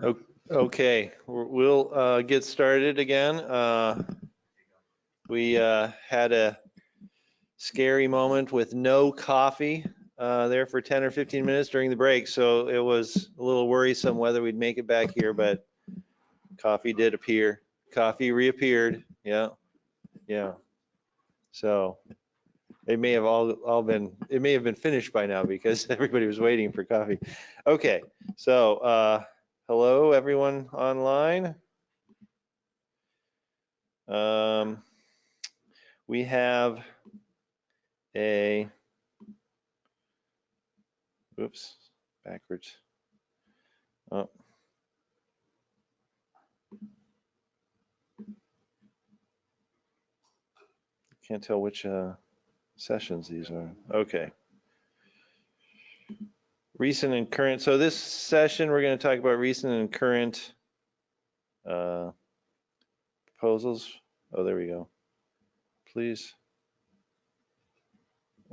Okay, we'll get started again. We had a scary moment with no coffee there for 10 or 15 minutes during the break, so it was a little worrisome whether we'd make it back here, but coffee did appear. Coffee reappeared. Yeah, yeah. So it may have all been, it may have been finished by now because everybody was waiting for coffee. Okay, so hello everyone online. We have a, oops, backwards. Oh. Can't tell which sessions these are. Okay. Recent and current. So this session, we're going to talk about recent and current proposals. Oh, there we go. Please.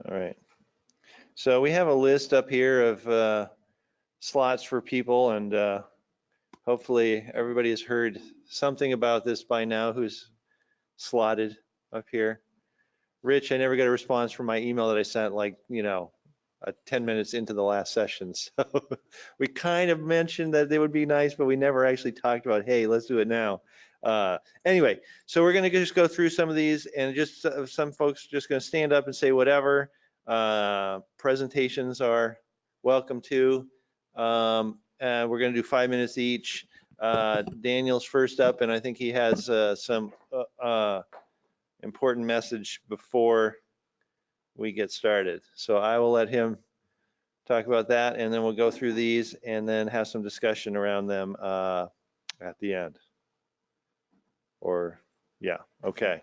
All right. So we have a list up here of slots for people, and hopefully everybody has heard something about this by now who's slotted up here. Rich, I never got a response from my email that I sent, like, 10 minutes into the last session. So we kind of mentioned that they would be nice, but we never actually talked about, hey, let's do it now. Anyway, so we're going to just go through some of these, and just some folks just going to stand up and say whatever. Presentations are welcome too. And we're going to do 5 minutes each. Daniel's first up, and I think he has some important message before we get started. So I will let him talk about that, and then we'll go through these and then have some discussion around them at the end. Or, yeah, okay.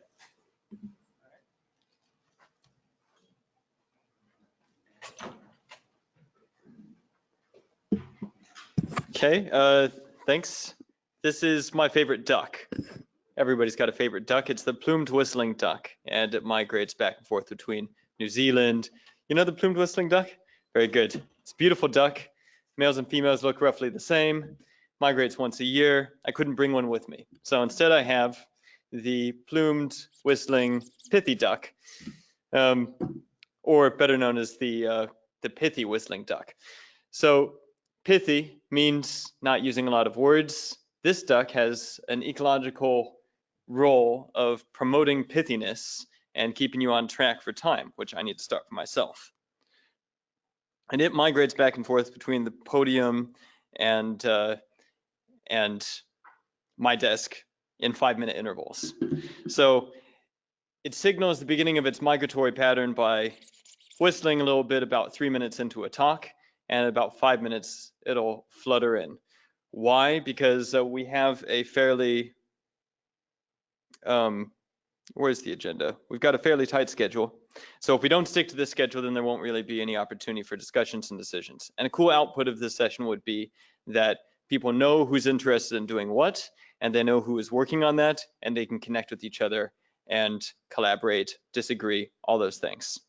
Okay, thanks. This is my favorite duck. Everybody's got a favorite duck. It's the plumed whistling duck, and it migrates back and forth between New Zealand. You know the plumed whistling duck? Very good. It's a beautiful duck. Males and females look roughly the same. Migrates once a year. I couldn't bring one with me. So instead I have the plumed whistling pithy duck, or better known as the pithy whistling duck. So pithy means not using a lot of words. This duck has an ecological role of promoting pithiness and keeping you on track for time, which I need to start for myself. And it migrates back and forth between the podium and my desk in 5-minute intervals. So it signals the beginning of its migratory pattern by whistling a little bit about 3 minutes into a talk, and about 5 minutes it'll flutter in. Why? Because we have a fairly, where's the agenda? We've got a fairly tight schedule. So if we don't stick to this schedule, then there won't really be any opportunity for discussions and decisions. And a cool output of this session would be that people know who's interested in doing what, and they know who is working on that, and they can connect with each other and collaborate, disagree, all those things.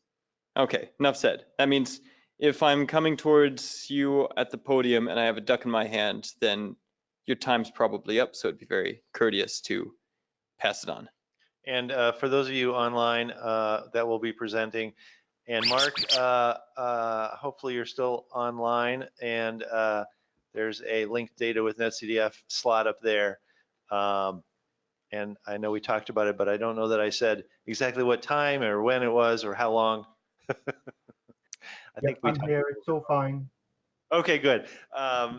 Okay, enough said. That means if I'm coming towards you at the podium and I have a duck in my hand, then your time's probably up, so it'd be very courteous to pass it on. And for those of you online that will be presenting, and Mark, hopefully you're still online, and there's a linked data with netCDF slot up there. And I know we talked about it, but I don't know that I said exactly what time or when it was or how long. I think we I'm here. It's all fine. Okay, good.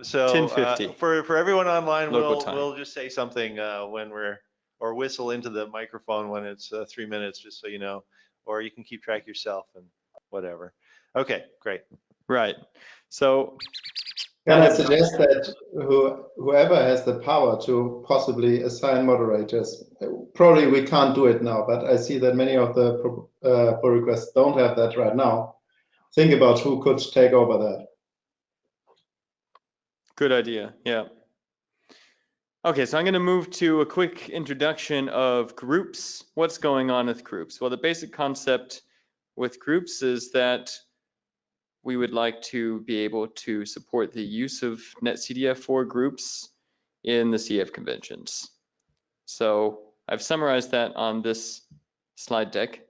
So 10:50 for everyone online, local time. we'll just say something when we're, or whistle into the microphone when it's 3 minutes, just so you know, or you can keep track yourself and whatever. Okay, great. Right. So can I suggest that whoever has the power to possibly assign moderators, probably we can't do it now, but I see that many of the pull requests don't have that right now. Think about who could take over that. Good idea, yeah. Okay, so I'm going to move to a quick introduction of groups. What's going on with groups? Well, the basic concept with groups is that we would like to be able to support the use of netCDF for groups in the CF conventions. So I've summarized that on this slide deck.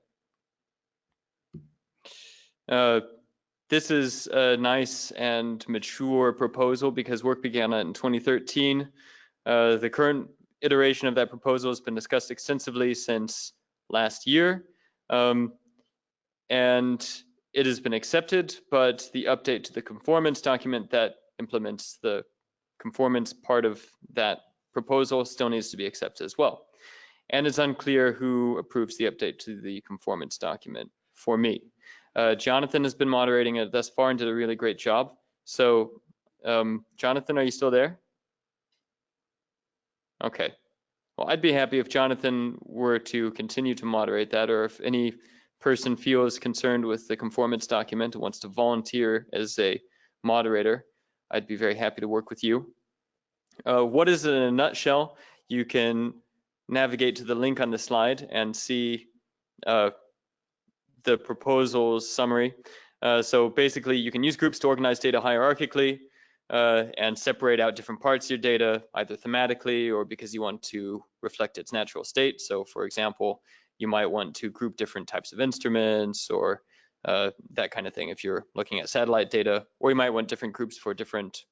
This is a nice and mature proposal because work began on it in 2013. The current iteration of that proposal has been discussed extensively since last year, and it has been accepted, but the update to the conformance document that implements the conformance part of that proposal still needs to be accepted as well. And it's unclear who approves the update to the conformance document for me. Jonathan has been moderating it thus far and did a really great job. So Jonathan, are you still there? Okay. Well, I'd be happy if Jonathan were to continue to moderate that, or if any person feels concerned with the conformance document and wants to volunteer as a moderator, I'd be very happy to work with you. What is it in a nutshell? You can navigate to the link on the slide and see the proposal's summary. So basically, you can use groups to organize data hierarchically and separate out different parts of your data, either thematically or because you want to reflect its natural state. So for example, you might want to group different types of instruments or that kind of thing if you're looking at satellite data, or you might want different groups for different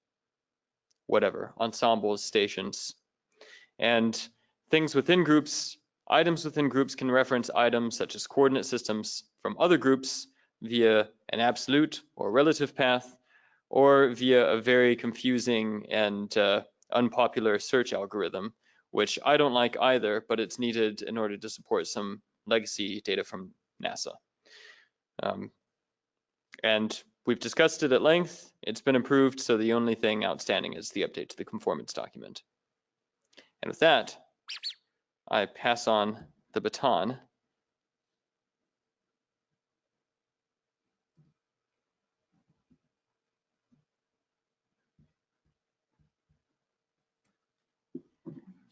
whatever, ensembles, stations. And things within groups, items within groups can reference items such as coordinate systems from other groups via an absolute or relative path, or via a very confusing and unpopular search algorithm, which I don't like either, but it's needed in order to support some legacy data from NASA. And we've discussed it at length. It's been improved, so the only thing outstanding is the update to the conformance document. And with that, I pass on the baton.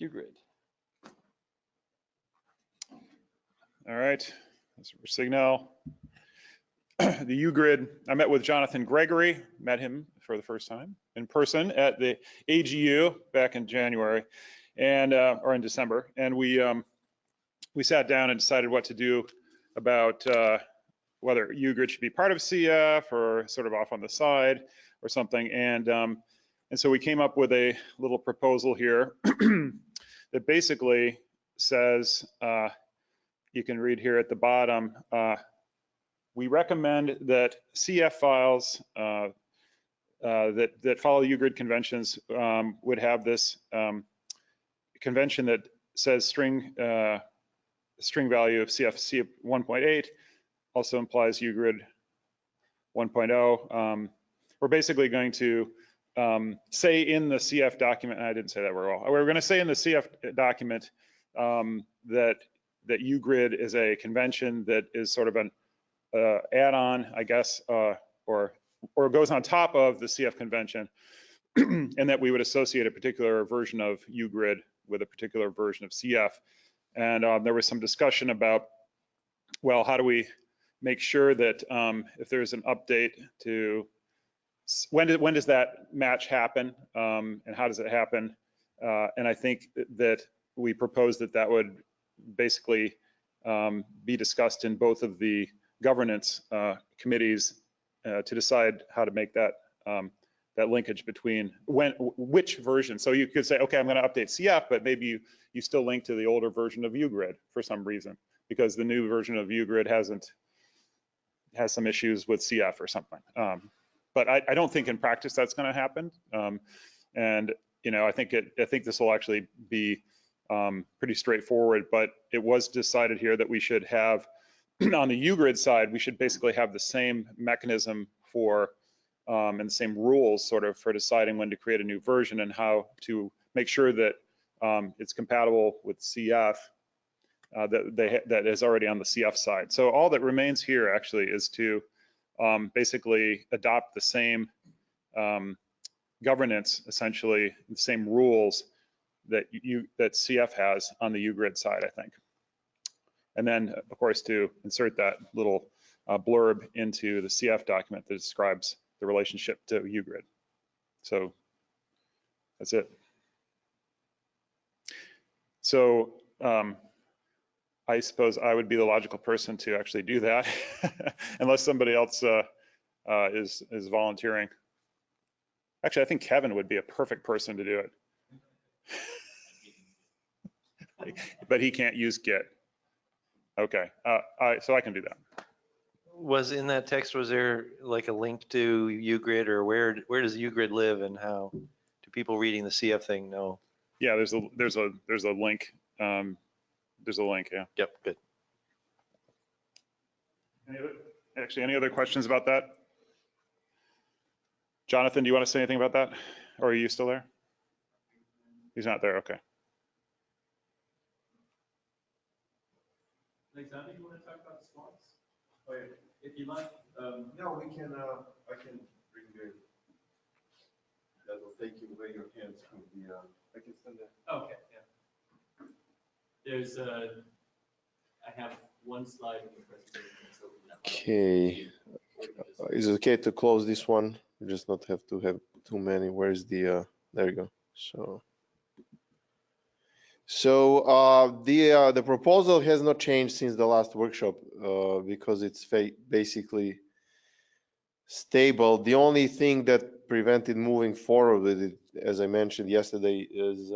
UGrid. All right, that's Signal. The UGrid, I met with Jonathan Gregory, met him for the first time in person at the AGU back in January and or in December, and we sat down and decided what to do about whether UGrid should be part of CF or sort of off on the side or something, and so we came up with a little proposal here that basically says, you can read here at the bottom, we recommend that CF files that follow UGrid conventions would have this convention that says string value of CF 1.8 also implies UGrid 1.0. We're basically going to say in the CF document, and I didn't say that very well, we're going to say in the CF document that UGrid is a convention that is sort of an add-on, I guess, or goes on top of the CF convention, and that we would associate a particular version of UGrid with a particular version of CF. And there was some discussion about, well, how do we make sure that if there's an update to, when does that match happen, and how does it happen? And I think that we proposed that would basically be discussed in both of the governance committees to decide how to make that that linkage between which version. So you could say, okay, I'm going to update CF, but maybe you still link to the older version of UGrid for some reason, because the new version of UGrid has some issues with CF or something. But I don't think in practice that's going to happen. And I think this will actually be pretty straightforward. But it was decided here that we should have, on the UGrid side, we should basically have the same mechanism for and the same rules sort of for deciding when to create a new version and how to make sure that it's compatible with CF that is already on the CF side. So all that remains here actually is to basically adopt the same governance, essentially the same rules that CF has on the UGrid side, I think. And then, of course, to insert that little blurb into the CF document that describes the relationship to UGrid. So that's it. So I suppose I would be the logical person to actually do that, unless somebody else is volunteering. Actually, I think Kevin would be a perfect person to do it. But he can't use Git. Okay, so I can do that. Was in that text, was there like a link to UGrid, or where does UGrid live, and how do people reading the CF thing know? Yeah, there's a link. There's a link, yeah. Yep, good. Any other questions about that? Jonathan, do you want to say anything about that? Or are you still there? He's not there, okay. Alexander, you want to talk about the slides? Oh, yeah. If you like. No, we can, I can bring the, that will take you away your hands from the, I can send it. Okay, yeah. There's I have one slide in the presentation. So Okay, is it okay to close this one? You just not have to have too many. Where's the, there you go. So the proposal has not changed since the last workshop because it's basically stable. The only thing that prevented moving forward with it, as I mentioned yesterday, is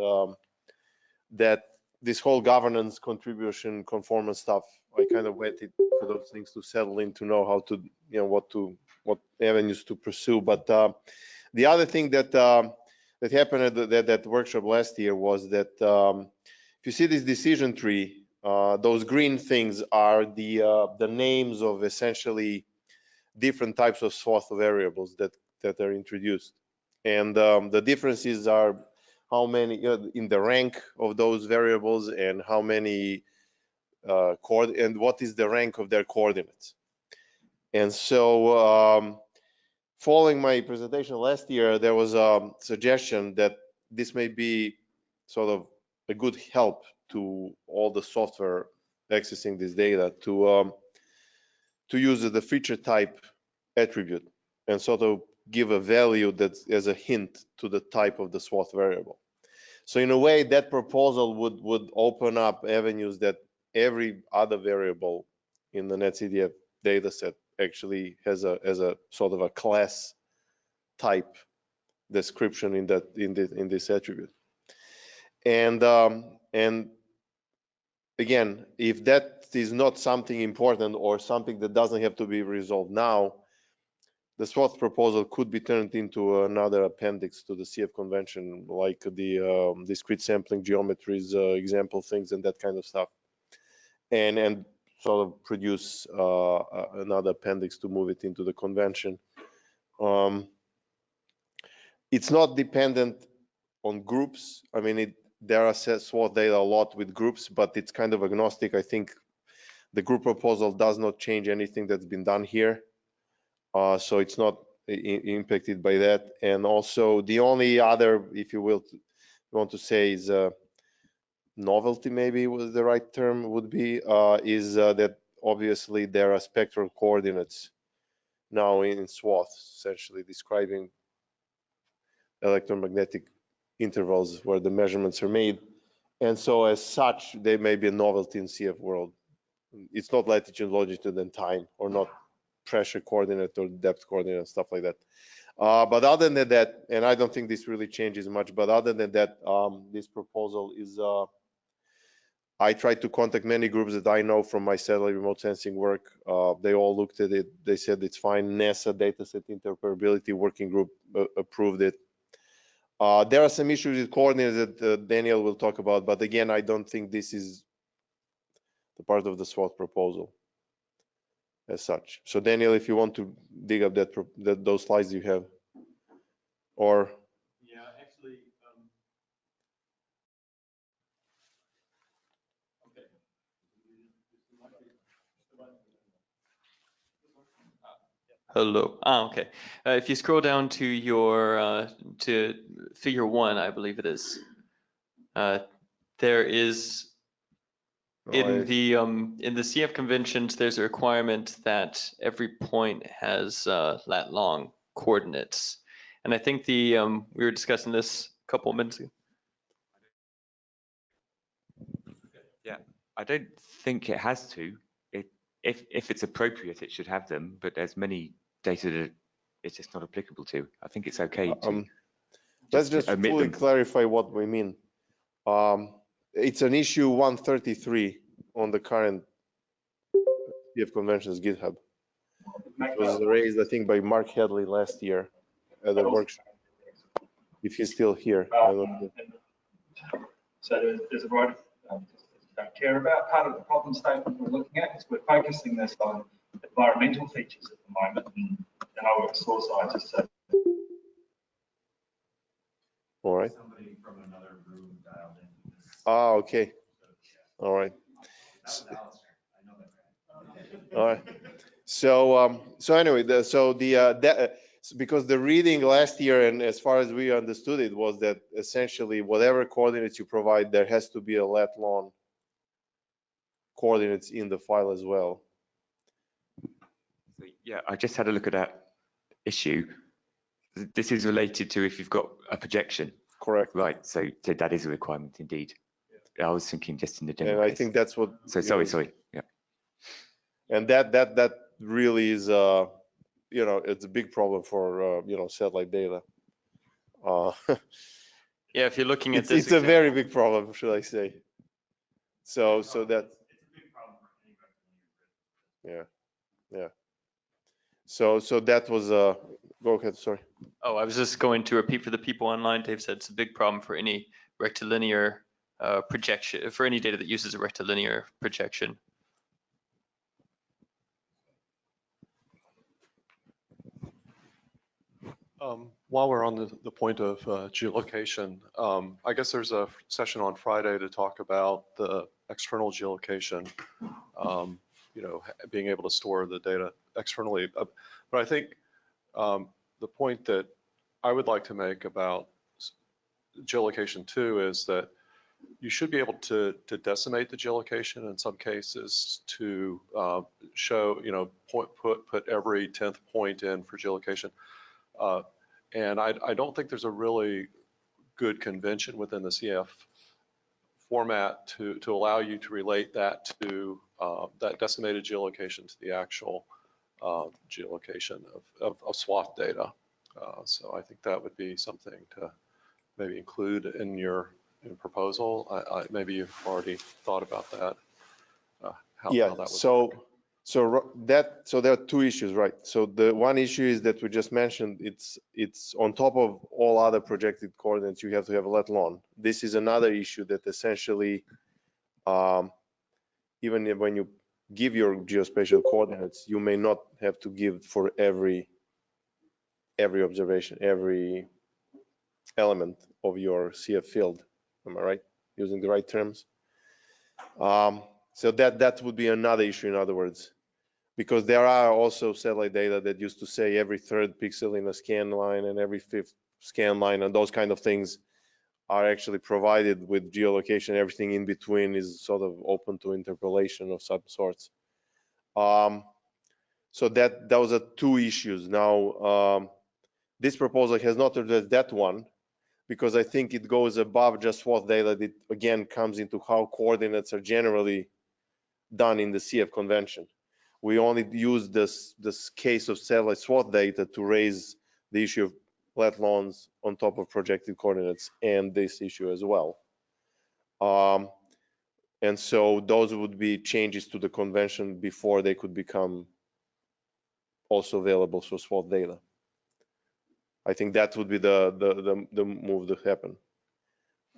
that this whole governance, contribution, conformance stuff, I kind of waited for those things to settle in to know how to, you know, what avenues to pursue. But the other thing that that happened at that workshop last year was that if you see this decision tree, those green things are the names of essentially different types of swath variables that are introduced, and the differences are how many in the rank of those variables and how many and what is the rank of their coordinates. And so following my presentation last year, there was a suggestion that this may be sort of a good help to all the software accessing this data to use the feature type attribute and sort of give a value that as a hint to the type of the swath variable. So in a way, that proposal would open up avenues that every other variable in the netCDF dataset actually has a sort of a class type description in this attribute. And again, if that is not something important or something that doesn't have to be resolved now, the swath proposal could be turned into another appendix to the CF convention, like the discrete sampling geometries, example things, and that kind of stuff, and sort of produce another appendix to move it into the convention. It's not dependent on groups. I mean, there are swath data a lot with groups, but it's kind of agnostic. I think the group proposal does not change anything that's been done here. So it's not impacted by that. And also the only other, if you will, want to say is novelty, maybe was the right term would be, is that obviously there are spectral coordinates now in swath, essentially describing electromagnetic intervals where the measurements are made. And so as such, they may be a novelty in CF world. It's not latitude, longitude, and time, or not pressure coordinate or depth coordinate and stuff like that. But other than that, and I don't think this really changes much, but other than that, this proposal is, I tried to contact many groups that I know from my satellite remote sensing work. They all looked at it. They said it's fine. NASA dataset interoperability working group approved it. There are some issues with coordinates that Daniel will talk about, but again, I don't think this is the part of the SWOT proposal as such. So Daniel, if you want to dig up those slides you have, or yeah, actually, okay. Hello. Okay. If you scroll down to your to figure 1, I believe it is. There is in the CF conventions, there's a requirement that every point has lat long coordinates, and I think the we were discussing this a couple of minutes ago. I don't think it has to. If it's appropriate, it should have them, but there's many data that it's just not applicable to. I think it's okay to Let's just omit fully them. clarify what we mean. It's an issue 133 on the current CF Conventions GitHub. It was raised, I think, by Mark Headley last year at the workshop. If he's still here. I don't know. So there's a variety of don't care about. Part of the problem statement we're looking at is we're focusing this on environmental features at the moment, and I work with soil scientists. So. All right. Somebody from another room dialed in. Ah, okay. All right. All right. So anyway, because the reading last year, and as far as we understood it, was that essentially whatever coordinates you provide, there has to be a lat/lon coordinates in the file as well. So, yeah, I just had a look at that issue. This is related to if you've got a projection. Correct. Right, so that is a requirement indeed. I was thinking just in the demo And I case. think that's what. So sorry, yeah. And that really is, it's a big problem for satellite data. Yeah, if you're looking at It's this a very big problem, should I say? So that. Yeah. So that was go ahead. Sorry. Oh, I was just going to repeat for the people online. Dave said it's a big problem for any rectilinear projection, for any data that uses a rectilinear projection. While we're on the point of geolocation, I guess there's a session on Friday to talk about the external geolocation, being able to store the data externally. But I think the point that I would like to make about geolocation too is that you should be able to decimate the geolocation in some cases to show, put every 10th point in for geolocation. And I don't think there's a really good convention within the CF format to allow you to relate that to that decimated geolocation to the actual geolocation of swath data. So I think that would be something to maybe include in your proposal. Maybe you've already thought about that. How that would work. So there are two issues, right? So the one issue is that we just mentioned, it's on top of all other projected coordinates, you have to have a lat/lon. This is another issue that essentially, even when you give your geospatial coordinates, you may not have to give for every observation, every element of your CF field. Am I right? Using the right terms? So that would be another issue, in other words, because there are also satellite data that used to say every third pixel in a scan line and every fifth scan line, and those kind of things are actually provided with geolocation. Everything in between is sort of open to interpolation of some sorts. So those are two issues. Now, this proposal has not addressed that one, because I think it goes above just swath data. It again comes into how coordinates are generally done in the CF convention. We only use this case of satellite swath data to raise the issue of lat/lons on top of projected coordinates and this issue as well. And so those would be changes to the convention before they could become also available for swath data. I think that would be the move to happen.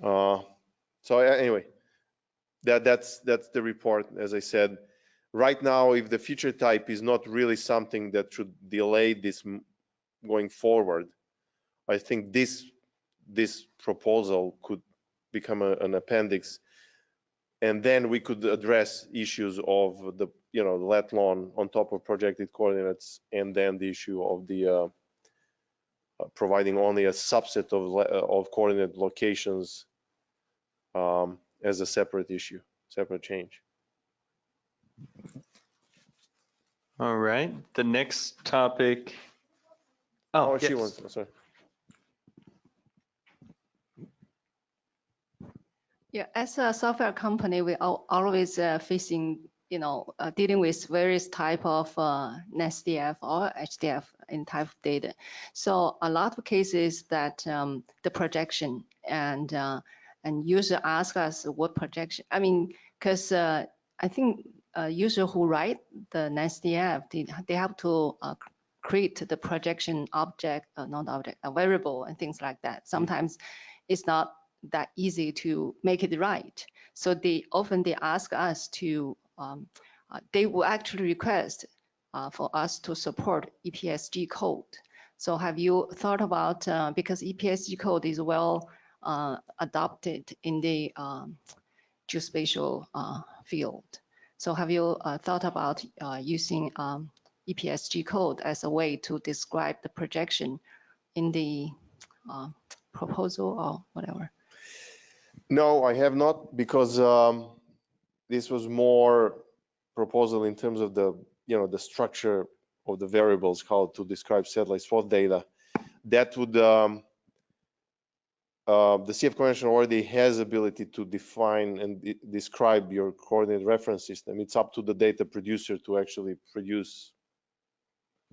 So anyway, that's the report. As I said, right now, if the feature type is not really something that should delay this going forward, I think this proposal could become an appendix, and then we could address issues of the lat/lon on top of projected coordinates, and then the issue of the providing only a subset of coordinate locations as a separate issue, separate change. All right, the next topic. Oh, yes. She wants, sorry. Yeah, as a software company, we are always facing, dealing with various type of netCDF or HDF in type of data. So a lot of cases that the projection and user ask us what projection. I mean, because I think user who write the netCDF, they have to create the projection object, not object, a variable and things like that. Sometimes it's not that easy to make it right. So they ask us to, they will actually request for us to support EPSG code. So have you thought about, because EPSG code is well adopted in the geospatial field. So have you thought about using EPSG code as a way to describe the projection in the proposal or whatever? No, I have not, because this was more proposal in terms of the, the structure of the variables, how to describe satellite spot data. That would, the CF convention already has ability to define and describe your coordinate reference system. It's up to the data producer to actually produce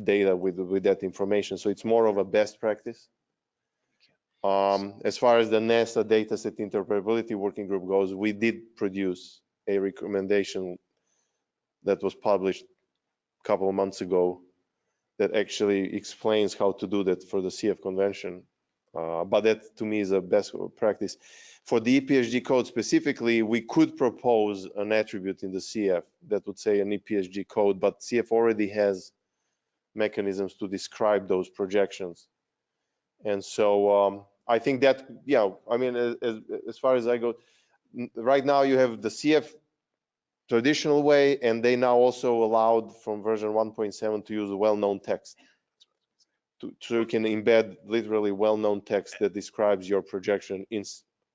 data with that information. So it's more of a best practice. As far as the NASA dataset interpretability working group goes, we did produce a recommendation that was published a couple of months ago that actually explains how to do that for the CF convention. But that to me is a best practice. For the EPSG code specifically, we could propose an attribute in the CF that would say an EPSG code, but CF already has mechanisms to describe those projections. And so I think that, yeah, I mean, as far as I go, right now you have the CF traditional way, and they now also allowed from version 1.7 to use well-known text. So you can embed literally well-known text that describes your projection in,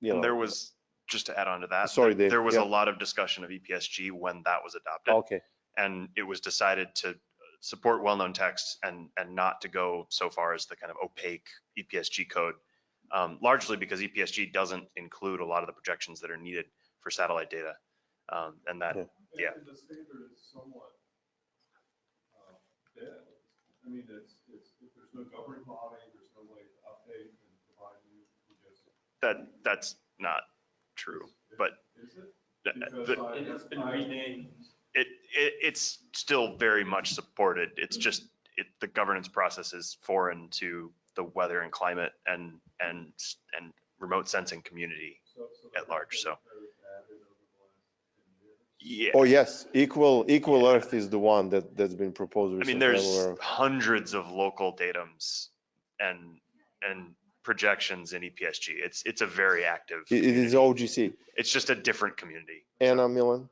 And there was, just to add on to that, sorry, Dave, there was a lot of discussion of EPSG when that was adopted. Okay. And it was decided to support well-known text and not to go so far as the kind of opaque EPSG code, largely because EPSG doesn't include a lot of the projections that are needed for satellite data. And that, yeah. And the standard is somewhat dead. I mean, if there's no governing body, there's no way to update and provide you just. That's not true, but. Is it? Because it's been renamed. It's still very much supported. It's just the governance process is foreign to the weather and climate and remote sensing community at large. So. Yeah. Oh yes, Equal Earth is the one that's been proposed recently. I mean, there's hundreds of local datums and projections in EPSG. It's a very active. It is OGC. It's just a different community. Anna Millen.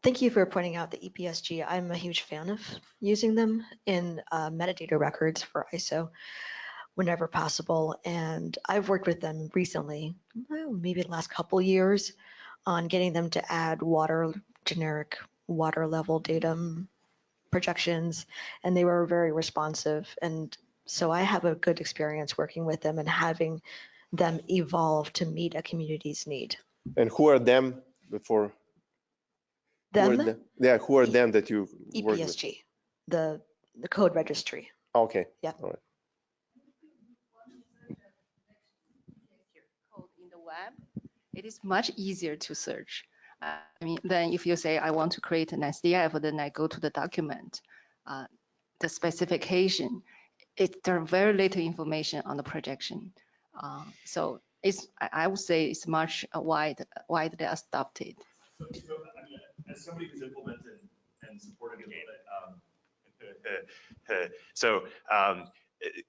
Thank you for pointing out the EPSG. I'm a huge fan of using them in metadata records for ISO whenever possible. And I've worked with them recently, maybe the last couple years, on getting them to add generic water level datum projections, and they were very responsive. And so I have a good experience working with them and having them evolve to meet a community's need. And who are them before? Them? Yeah, who are them that you work with? EPSG, the code registry. Okay. Yeah. All right. Code in the web, it is much easier to search. I mean, then if you say, I want to create an SDF, then I go to the document, the specification, there are very little information on the projection. So I would say it's much widely adopted. So I mean, as somebody who's implemented and supported it, so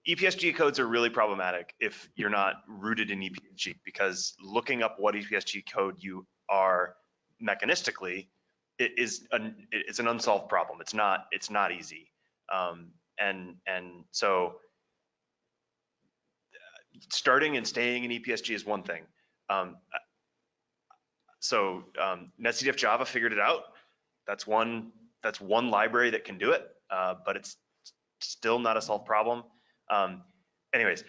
EPSG codes are really problematic if you're not rooted in EPSG, because looking up what EPSG code you are mechanistically, it's an unsolved problem. It's not easy. And so starting and staying in EPSG is one thing. So netCDF Java figured it out. That's one library that can do it, but it's still not a solved problem. Anyways,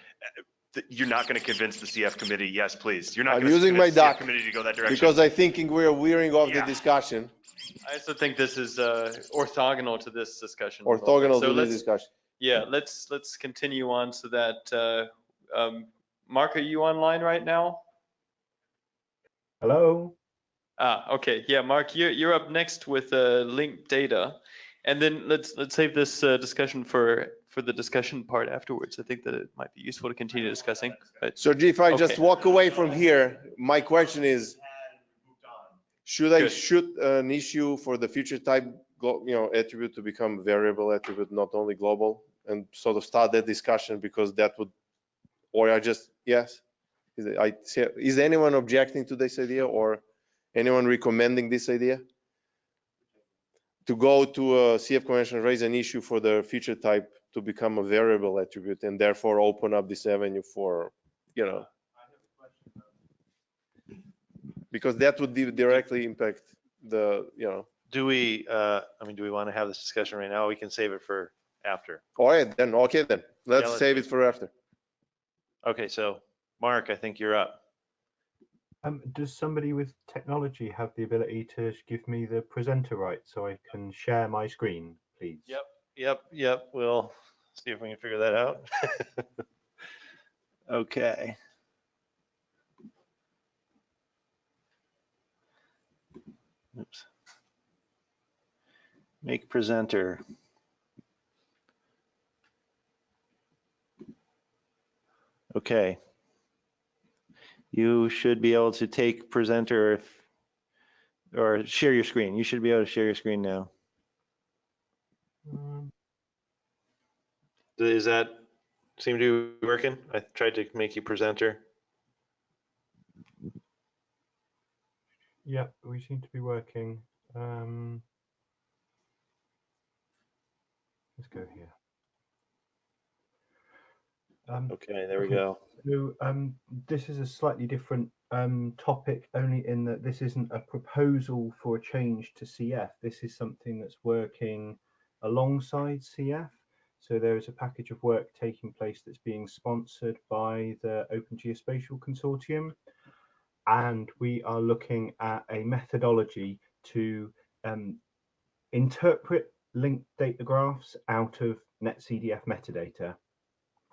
you're not going to convince the CF committee. Yes, please. You're not I'm going to using my convince the CF duck committee to go that direction. because I think we're veering off the Yeah. discussion. I also think this is orthogonal to this discussion. a little bit. Orthogonal So to this let's, discussion. yeah, let's continue on so that, Mark, are you online right now? Hello. Okay, yeah, Mark, you're up next with linked data, and then let's save this discussion for the discussion part afterwards. I think that it might be useful to continue discussing. But So G, if I just okay. walk away from here, my question is, should I Good. shoot an issue for the future type, attribute to become variable attribute, not only global, and sort of start that discussion, because that would, or I just, yes? Is anyone objecting to this idea, or anyone recommending this idea? To go to a CF convention, raise an issue for the feature type to become a variable attribute, and therefore open up this avenue for, because that would directly impact the, Do we, do we want to have this discussion right now? We can save it for after. All right, then, okay, then. Let's let's save do it for after. Okay, so Mark, I think you're up. Does somebody with technology have the ability to give me the presenter right so I can share my screen, please? Yep. We'll see if we can figure that out. Okay. Oops. Make presenter. Okay. You should be able to take presenter or share your screen. You should be able to share your screen now. Does that seem to be working? I tried to make you presenter. Yeah, we seem to be working. Let's go here. Okay, there we go. So this is a slightly different topic, only in that this isn't a proposal for a change to CF. This is something that's working alongside CF. So there is a package of work taking place that's being sponsored by the Open Geospatial Consortium. And we are looking at a methodology to interpret linked data graphs out of netCDF metadata.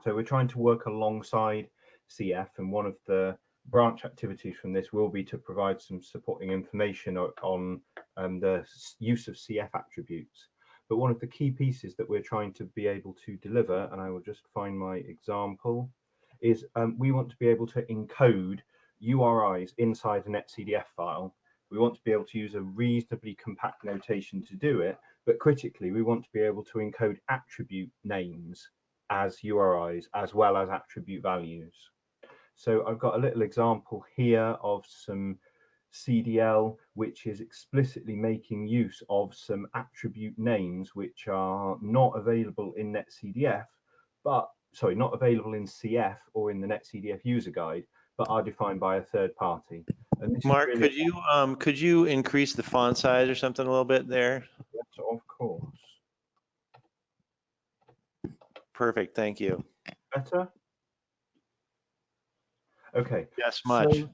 So we're trying to work alongside CF, and one of the branch activities from this will be to provide some supporting information on the use of CF attributes. But one of the key pieces that we're trying to be able to deliver, and I will just find my example, is we want to be able to encode URIs inside a netCDF file. We want to be able to use a reasonably compact notation to do it, but critically, we want to be able to encode attribute names as URIs as well as attribute values. So I've got a little example here of some CDL which is explicitly making use of some attribute names which are not available in netCDF, but sorry, not available in CF or in the netCDF user guide, but are defined by a third party. And this Mark, is really could you increase the font size or something a little bit there? yes, of course. Perfect, thank you. Better? Okay. Yes, much.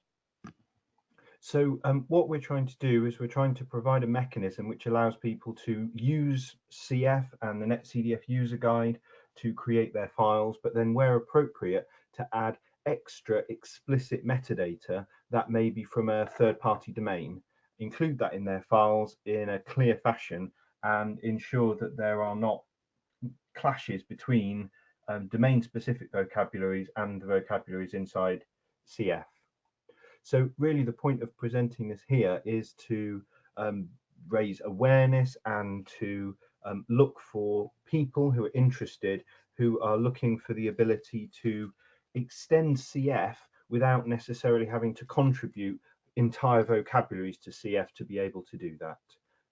So what we're trying to do is we're trying to provide a mechanism which allows people to use CF and the netCDF user guide to create their files, but then where appropriate to add extra explicit metadata that may be from a third-party domain, include that in their files in a clear fashion and ensure that there are not clashes between domain-specific vocabularies and the vocabularies inside CF. So really the point of presenting this here is to raise awareness and to look for people who are interested, who are looking for the ability to extend CF without necessarily having to contribute entire vocabularies to CF to be able to do that.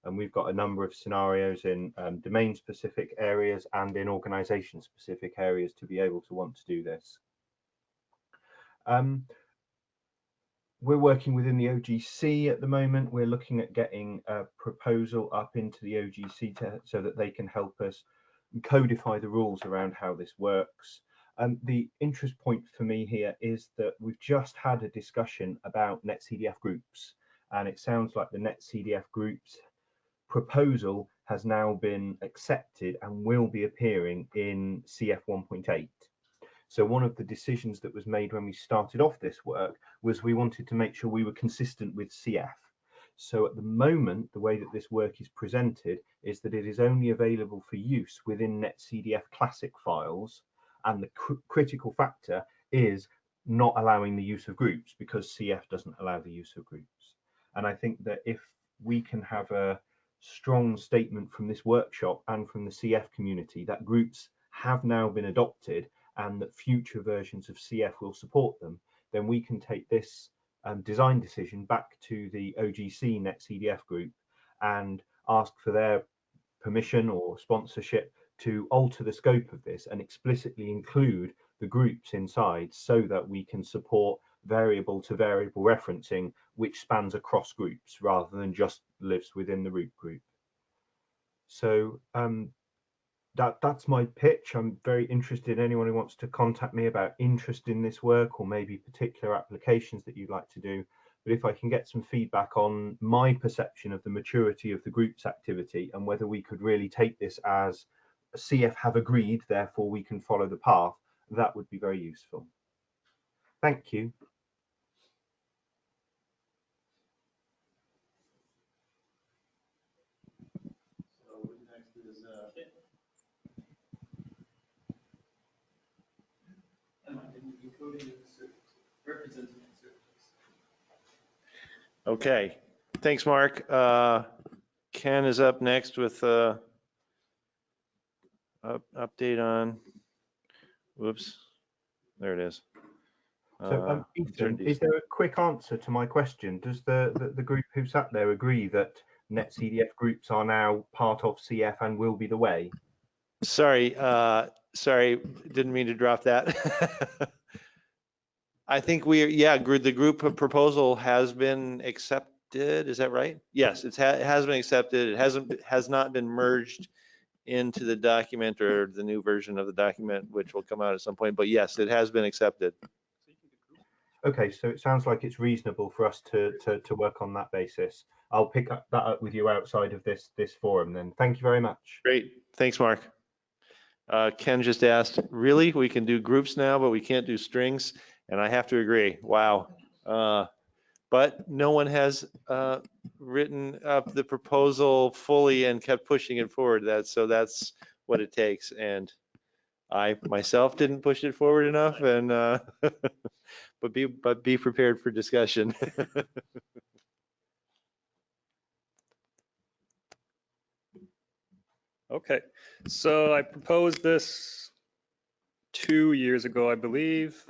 And we've got a number of scenarios in domain-specific areas and in organization-specific areas to be able to want to do this. We're working within the OGC at the moment. We're looking at getting a proposal up into the OGC so that they can help us codify the rules around how this works. The interest point for me here is that we've just had a discussion about netCDF groups, and it sounds like the netCDF groups proposal has now been accepted and will be appearing in CF 1.8. So one of the decisions that was made when we started off this work was we wanted to make sure we were consistent with CF. So at the moment, the way that this work is presented is that it is only available for use within netCDF classic files, and the critical factor is not allowing the use of groups because CF doesn't allow the use of groups. And I think that if we can have a strong statement from this workshop and from the CF community that groups have now been adopted and that future versions of CF will support them, then we can take this design decision back to the OGC netCDF group and ask for their permission or sponsorship to alter the scope of this and explicitly include the groups inside so that we can support variable to variable referencing which spans across groups rather than just lives within the root group. So that's my pitch. I'm very interested in anyone who wants to contact me about interest in this work or maybe particular applications that you'd like to do. But if I can get some feedback on my perception of the maturity of the group's activity and whether we could really take this as CF have agreed, therefore we can follow the path, that would be very useful. Thank you. Okay, thanks, Mark. Ken is up next with update on, whoops, there it is. So Ethan, is there a quick answer to my question? Does the group who sat there agree that netCDF groups are now part of CF and will be the way? Sorry, didn't mean to drop that. I think the group proposal has been accepted. Is that right? Yes, it has been accepted. It has not been merged into the document or the new version of the document, which will come out at some point. But yes, it has been accepted. Okay, so it sounds like it's reasonable for us to work on that basis. I'll pick that up with you outside of this forum then. Thank you very much. Great, thanks, Mark. Ken just asked, really? We can do groups now, but we can't do strings? And I have to agree, wow. But no one has written up the proposal fully and kept pushing it forward. So that's what it takes. And I myself didn't push it forward enough, and but be prepared for discussion. Okay, so I proposed this 2 years ago, I believe.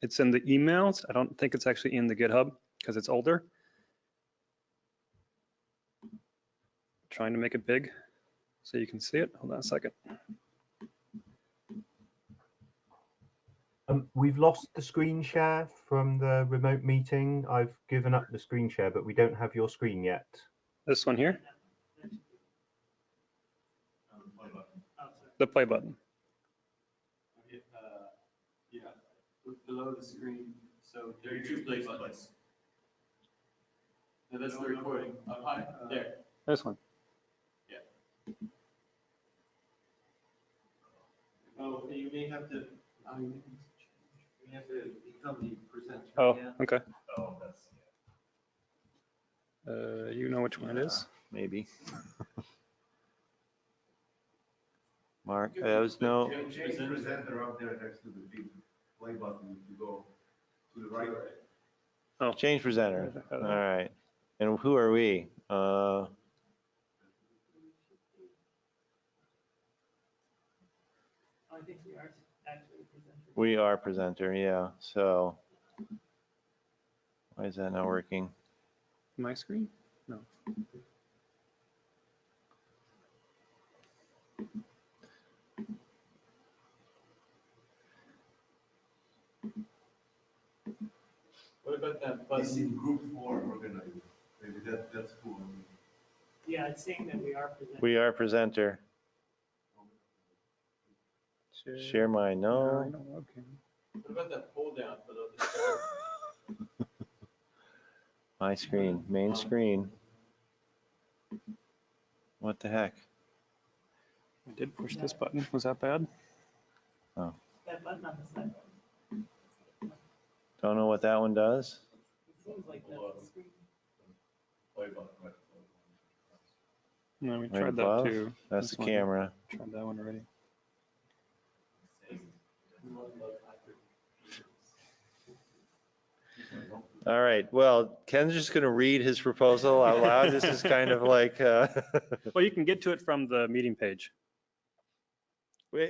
It's in the emails. I don't think it's actually in the GitHub because it's older. Trying to make it big so you can see it. Hold on a second. We've lost the screen share from the remote meeting. I've given up the screen share, but we don't have your screen yet. This one here? The play button. Yeah, below the screen. So there are two play buttons. No, that's the recording. Up high, there. This one. Yeah. Oh, you may have to. You have to become the presenter. Oh, again. okay. Oh, that's. You know which one it is? Maybe. Mark, there was no. Change presenter up there next to the big play button if you go to the right. Oh. Change presenter. All right. And who are we? I think we are actually presenter. We are presenter, yeah. So why is that not working? My screen? No. What about that button? It's in group form organized. Maybe that's cool. Yeah, it's saying that we are presenter. We are presenter. Share mine, no. Okay. What about that pull down for those? My screen, main screen. What the heck? I did push this button. Was that bad? Oh, That button on the side. don't know what that one does. Seems like that's the screen. No, we Right tried that above, too. that's the This one. camera. Tried that one already. All right, well, Ken's just gonna read his proposal out loud. This is kind of like, Well, you can get to it from the meeting page.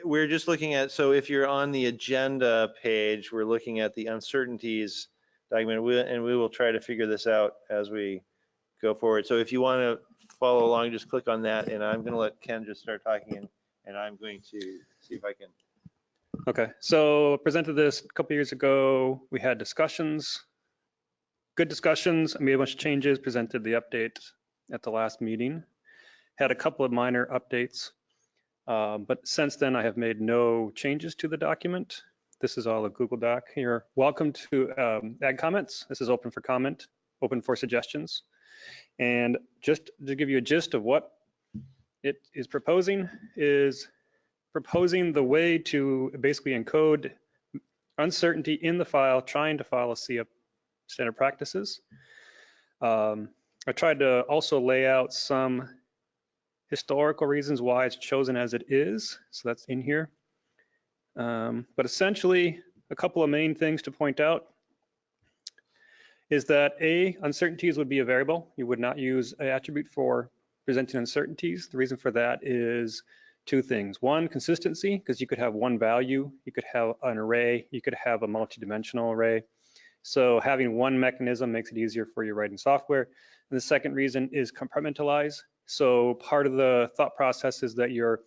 we're just looking at, so if you're on the agenda page, we're looking at the uncertainties document, and we will try to figure this out as we go forward. So if you want to follow along, just click on that, and I'm gonna let Ken just start talking, and I'm going to see if I can. Okay, so presented this a couple years ago. We had discussions, good discussions. I made a bunch of changes, presented the update at the last meeting. Had a couple of minor updates, but since then I have made no changes to the document. This is all a Google Doc. You're welcome to add comments. This is open for comment, open for suggestions. And just to give you a gist of what it is proposing the way to basically encode uncertainty in the file, trying to follow CF standard practices. I tried to also lay out some historical reasons why it's chosen as it is, so that's in here. But essentially, a couple of main things to point out is that uncertainties would be a variable. You would not use an attribute for presenting uncertainties. The reason for that is two things. One, consistency, because you could have one value, you could have an array, you could have a multi-dimensional array. So having one mechanism makes it easier for your writing software. And the second reason is compartmentalize. So part of the thought process is that your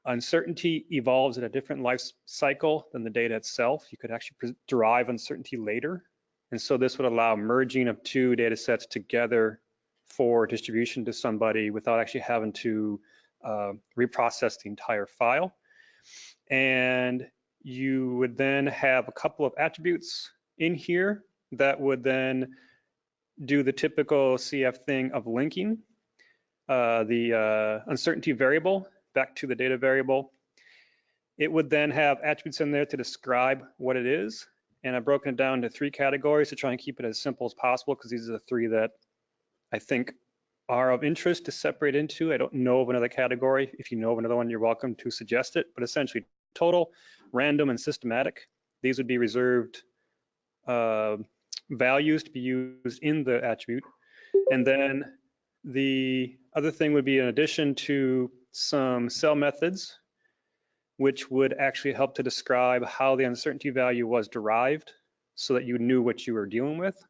uncertainty evolves at a different life cycle than the data itself. You could actually derive uncertainty later. And so this would allow merging of two data sets together for distribution to somebody without actually having to reprocess the entire file. And you would then have a couple of attributes in here that would then do the typical CF thing of linking the uncertainty variable back to the data variable. It would then have attributes in there to describe what it is. And I've broken it down to 3 categories to try and keep it as simple as possible, because these are the 3 that I think are of interest to separate into. I don't know of another category. If you know of another one, you're welcome to suggest it. But essentially, total, random, and systematic. These would be reserved values to be used in the attribute. And then the other thing would be, in addition to some cell methods, which would actually help to describe how the uncertainty value was derived so that you knew what you were dealing with.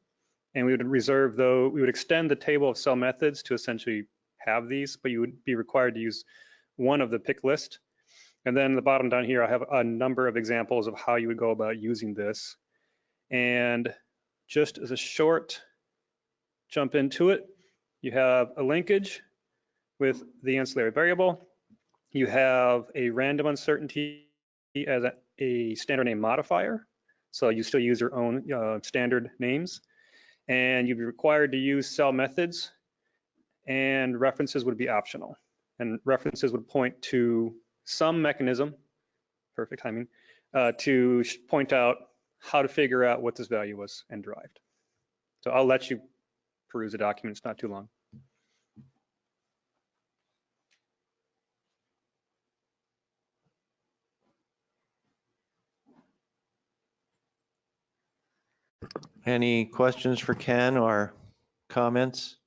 And we would reserve, though, we would extend the table of cell methods to essentially have these, but you would be required to use one of the pick list. And then the bottom down here, I have a number of examples of how you would go about using this. And just as a short jump into it, you have a linkage with the ancillary variable. You have a random uncertainty as a standard name modifier. So you still use your own standard names. And you'd be required to use cell methods, and references would be optional. And references would point to some mechanism, perfect timing, to point out how to figure out what this value was and derived. So I'll let you peruse the document, it's not too long. Any questions for Ken or comments?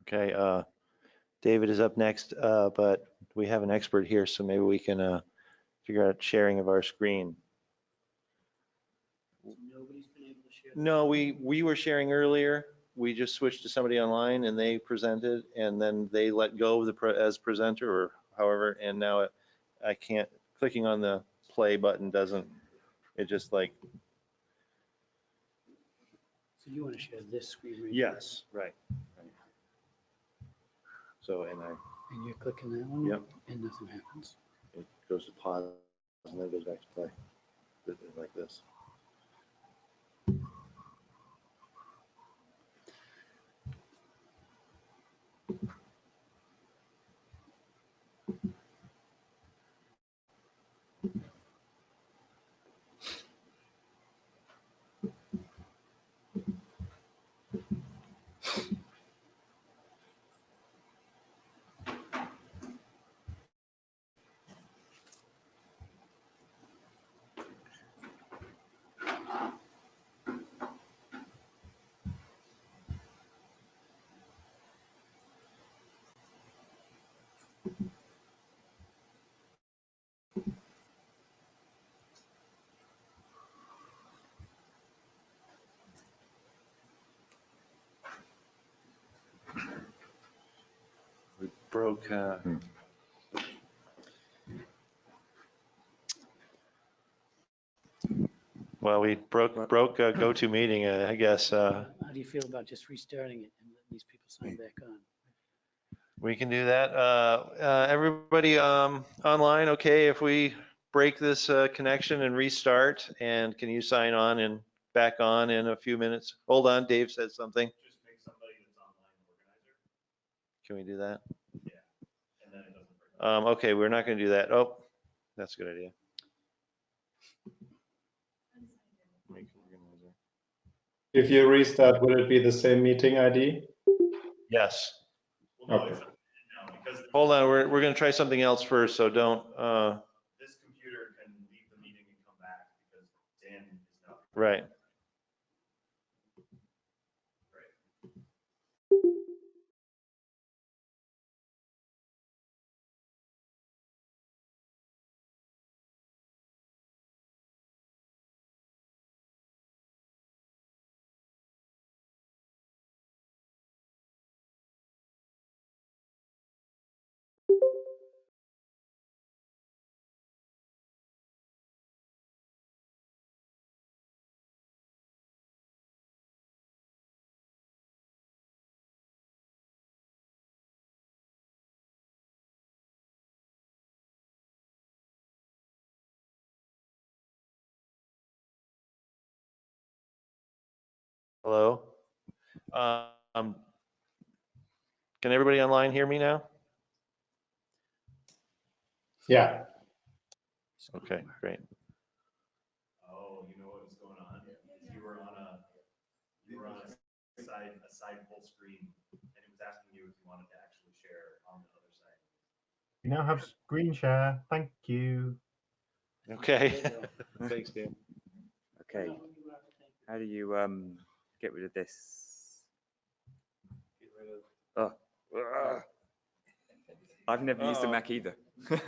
Okay, David is up next, but we have an expert here, so maybe we can figure out sharing of our screen. Nobody's been able to share. No, we were sharing earlier. We just switched to somebody online and they presented, and then they let go of the as presenter or however, and now I can't, clicking on the play button doesn't, it just like. So you want to share this screen right here? Yes, right. So, And you're clicking that one? Yep. And nothing happens. it goes to pause and then it goes back to play. Like this. We broke. Well, we broke GoToMeeting, I guess. How do you feel about just restarting it and letting these people sign back on? We can do that. Everybody online, okay, if we break this connection and restart, and can you sign on and back on in a few minutes? Hold on, Dave said something. Just make somebody that's online organizer. Can we do that? Yeah. And then it doesn't break. Okay, we're not going to do that. Oh, that's a good idea. Make organizer. If you restart, will it be the same meeting ID? Yes. Well, no, Okay. it's not now because Hold on, we're going to try something else first, so don't. this computer can leave the meeting and come back because Dan is not. Right. Hello. Can everybody online hear me now? Yeah. Okay, great. Oh, you know what was going on? You were on a side full screen, and it was asking you if you wanted to actually share on the other side. We now have screen share. Thank you. Okay. Thanks, Dan. Okay. How do you get rid of this? Oh, I've never used a Mac either. If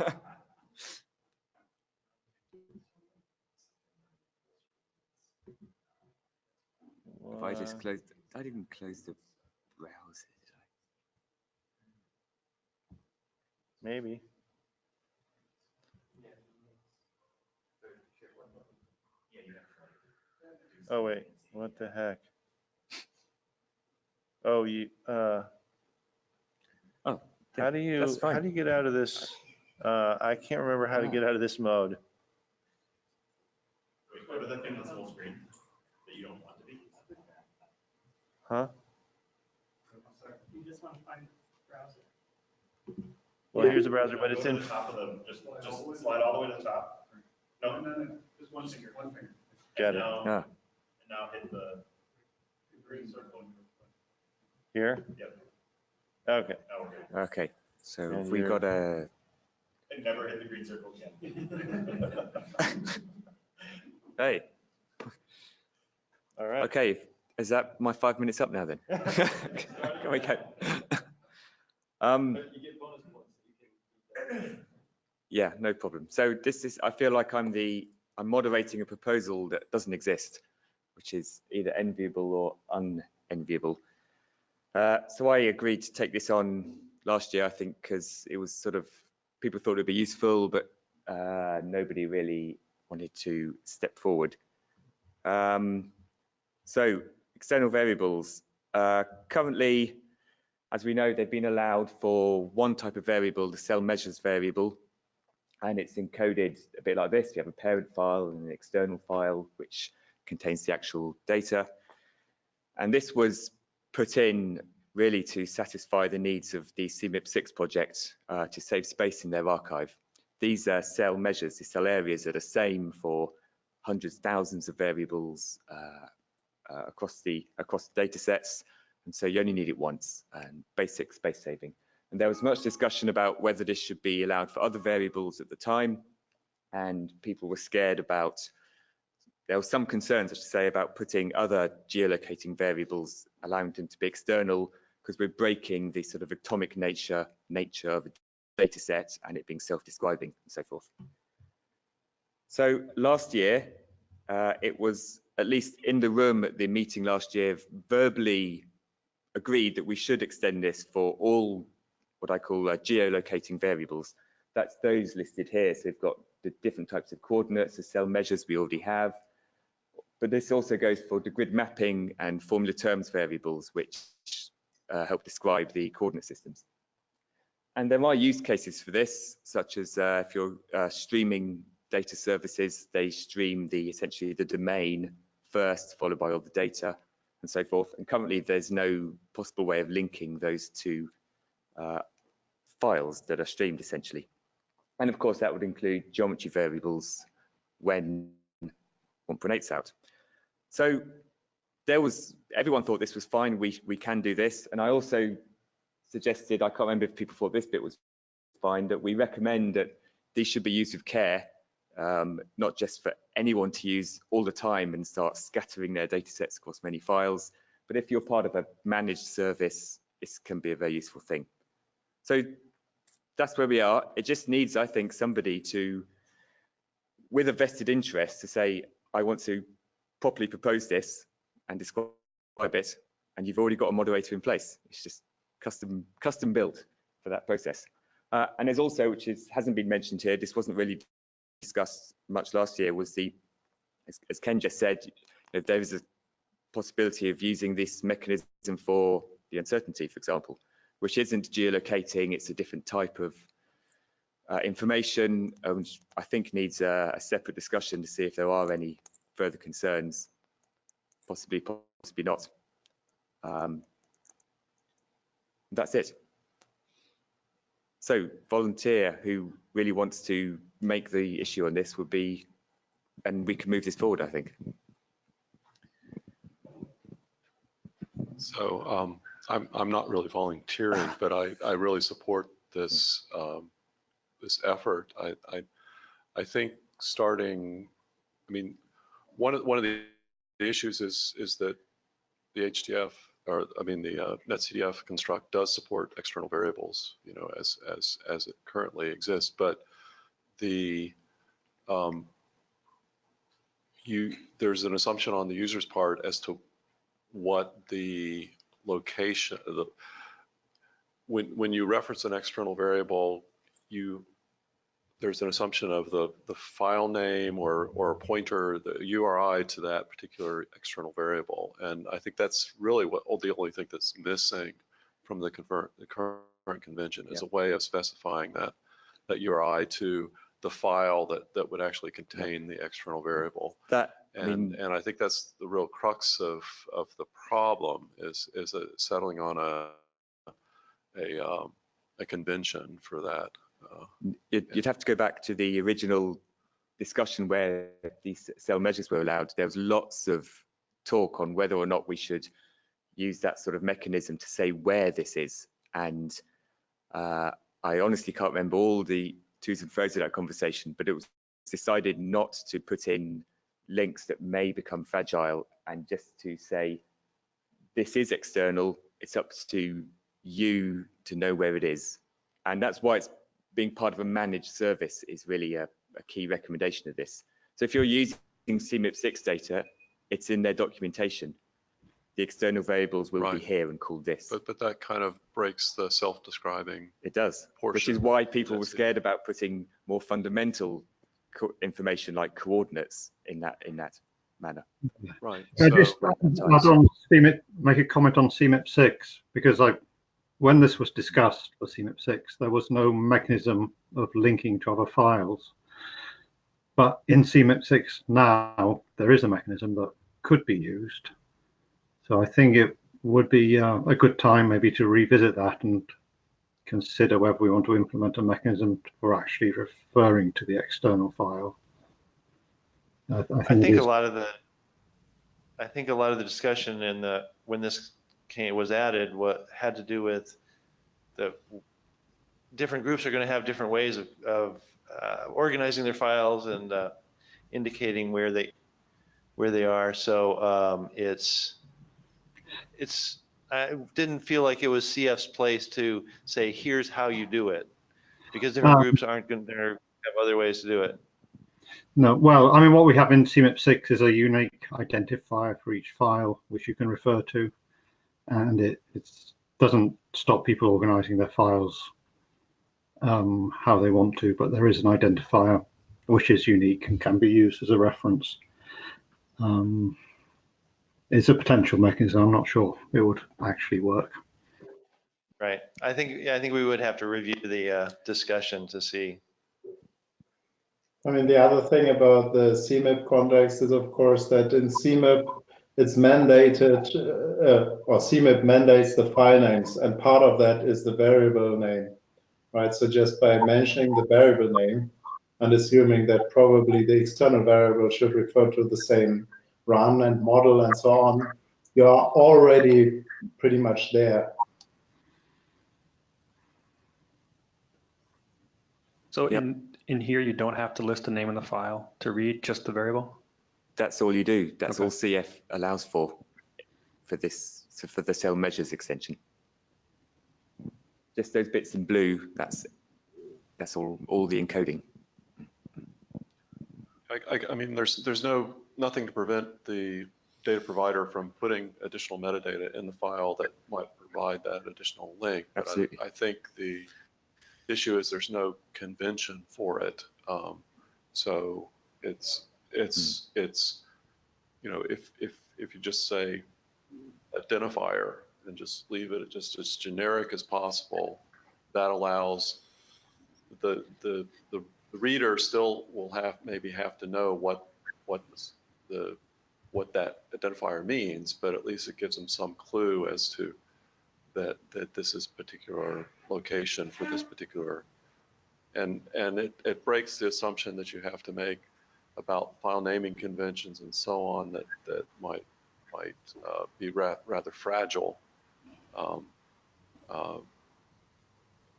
I just closed, I didn't close the browser, did I? Maybe. Oh wait, what the heck? Oh, you. Oh, How do you get out of this? I can't remember how to get out of this mode. Go to the thing that's full screen that you don't want to be. Huh? You just want to find the browser. Well, here's the browser, but it's Go to in. the top of the, just slide all the way to the top. No, Just one finger, one finger. Got it. And now hit the green circle. Here? Yep. Okay. Okay. So And if we got a. And never hit the green circle again. Hey. All right. Okay. Is that my 5 minutes up now then? Can we go? Yeah, no problem. So this is, I feel like I'm moderating a proposal that doesn't exist, which is either enviable or unenviable. So I agreed to take this on last year, I think, because it was sort of, people thought it'd be useful, but nobody really wanted to step forward. So external variables. Currently, As we know, they've been allowed for one type of variable, the cell measures variable, and it's encoded a bit like this. You have a parent file and an external file which contains the actual data. And this was put in really to satisfy the needs of the CMIP6 project to save space in their archive. These cell measures, the cell areas, are the same for hundreds, thousands of variables across the data sets. And so you only need it once, and basic space saving. And there was much discussion about whether this should be allowed for other variables at the time. And people were scared about, there were some concerns, I should say, about putting other geolocating variables, allowing them to be external, because we're breaking the sort of atomic nature of a data set and it being self-describing and so forth. So last year, it was, at least in the room at the meeting last year, verbally agreed that we should extend this for all what I call geolocating variables. That's those listed here. So we've got the different types of coordinates, the cell measures we already have. But this also goes for the grid mapping and formula terms variables, which help describe the coordinate systems. And there are use cases for this, such as if you're streaming data services, they stream essentially the domain first, followed by all the data and so forth. And currently there's no possible way of linking those two files that are streamed essentially. And of course that would include geometry variables when 1.8's out. So everyone thought this was fine, we can do this. And I also suggested, I can't remember if people thought this bit was fine, that we recommend that these should be used with care, not just for anyone to use all the time and start scattering their data sets across many files, but if you're part of a managed service, this can be a very useful thing. So that's where we are. It just needs, I think, somebody to, with a vested interest, to say, I want to properly propose this and describe it, and you've already got a moderator in place. It's just custom built for that process. And there's also, which hasn't been mentioned here, this wasn't really discussed much last year, was as Ken just said, there is a possibility of using this mechanism for the uncertainty, for example, which isn't geolocating, it's a different type of information, which I think needs a separate discussion to see if there are any further concerns, possibly not. That's it. So volunteer who really wants to make the issue on this would be, and we can move this forward, I think. So I'm not really volunteering, but I really support this this effort. I think starting, I mean, one of the issues is that the HDF, or I mean the netCDF construct does support external variables, you know, as it currently exists, but there's an assumption on the user's part as to what the location, when you reference an external variable, there's an assumption of the file name or a pointer, the URI to that particular external variable. And I think that's really the only thing that's missing from the current convention is a way of specifying that URI to the file that would actually contain the external variable. And I think that's the real crux of the problem is settling on a convention for that. You'd have to go back to the original discussion where these cell measures were allowed. There was lots of talk on whether or not we should use that sort of mechanism to say where this is. And I honestly can't remember all the to's and fro's of that conversation, but it was decided not to put in links that may become fragile and just to say, this is external, it's up to you to know where it is. And that's why it's being part of a managed service is really a key recommendation of this. So if you're using CMIP6 data, it's in their documentation. The external variables will be here and called this. But that kind of breaks the self-describing. It does, which is why people were scared about putting more fundamental information like coordinates in that manner. Right. I just make a comment on CMIP6 because when this was discussed for CMIP6, there was no mechanism of linking to other files. But in CMIP6 now, there is a mechanism that could be used. So I think it would be a good time maybe to revisit that and consider whether we want to implement a mechanism for actually referring to the external file. I think a lot of the discussion in when this was added had to do with the different groups are going to have different ways of organizing their files and indicating where they are. So I didn't feel like it was CF's place to say, here's how you do it, because different groups aren't going to have other ways to do it. No, well, I mean, what we have in CMIP6 is a unique identifier for each file, which you can refer to, and it doesn't stop people organizing their files how they want to, but there is an identifier which is unique and can be used as a reference. It's a potential mechanism. I'm not sure it would actually work. Right. I think we would have to review the discussion to see. I mean, the other thing about the CMIP context is, of course, that in CMIP, it's mandated, or CMIP mandates the file names, and part of that is the variable name, right? So just by mentioning the variable name and assuming that probably the external variable should refer to the same run and model and so on, you are already pretty much there. So in here, you don't have to list the name of the file to read, just the variable? That's all you do. That's all CF allows for this, so for the cell measures extension. Just those bits in blue, that's all the encoding. I mean, there's nothing to prevent the data provider from putting additional metadata in the file that might provide that additional link. Absolutely. But I think the issue is there's no convention for it. So it's you know, if you just say identifier and just leave it just as generic as possible, that allows the reader still will maybe have to know what that identifier means, but at least it gives them some clue as to that this is particular location for this particular, and it breaks the assumption that you have to make about file naming conventions and so on that might be rather fragile.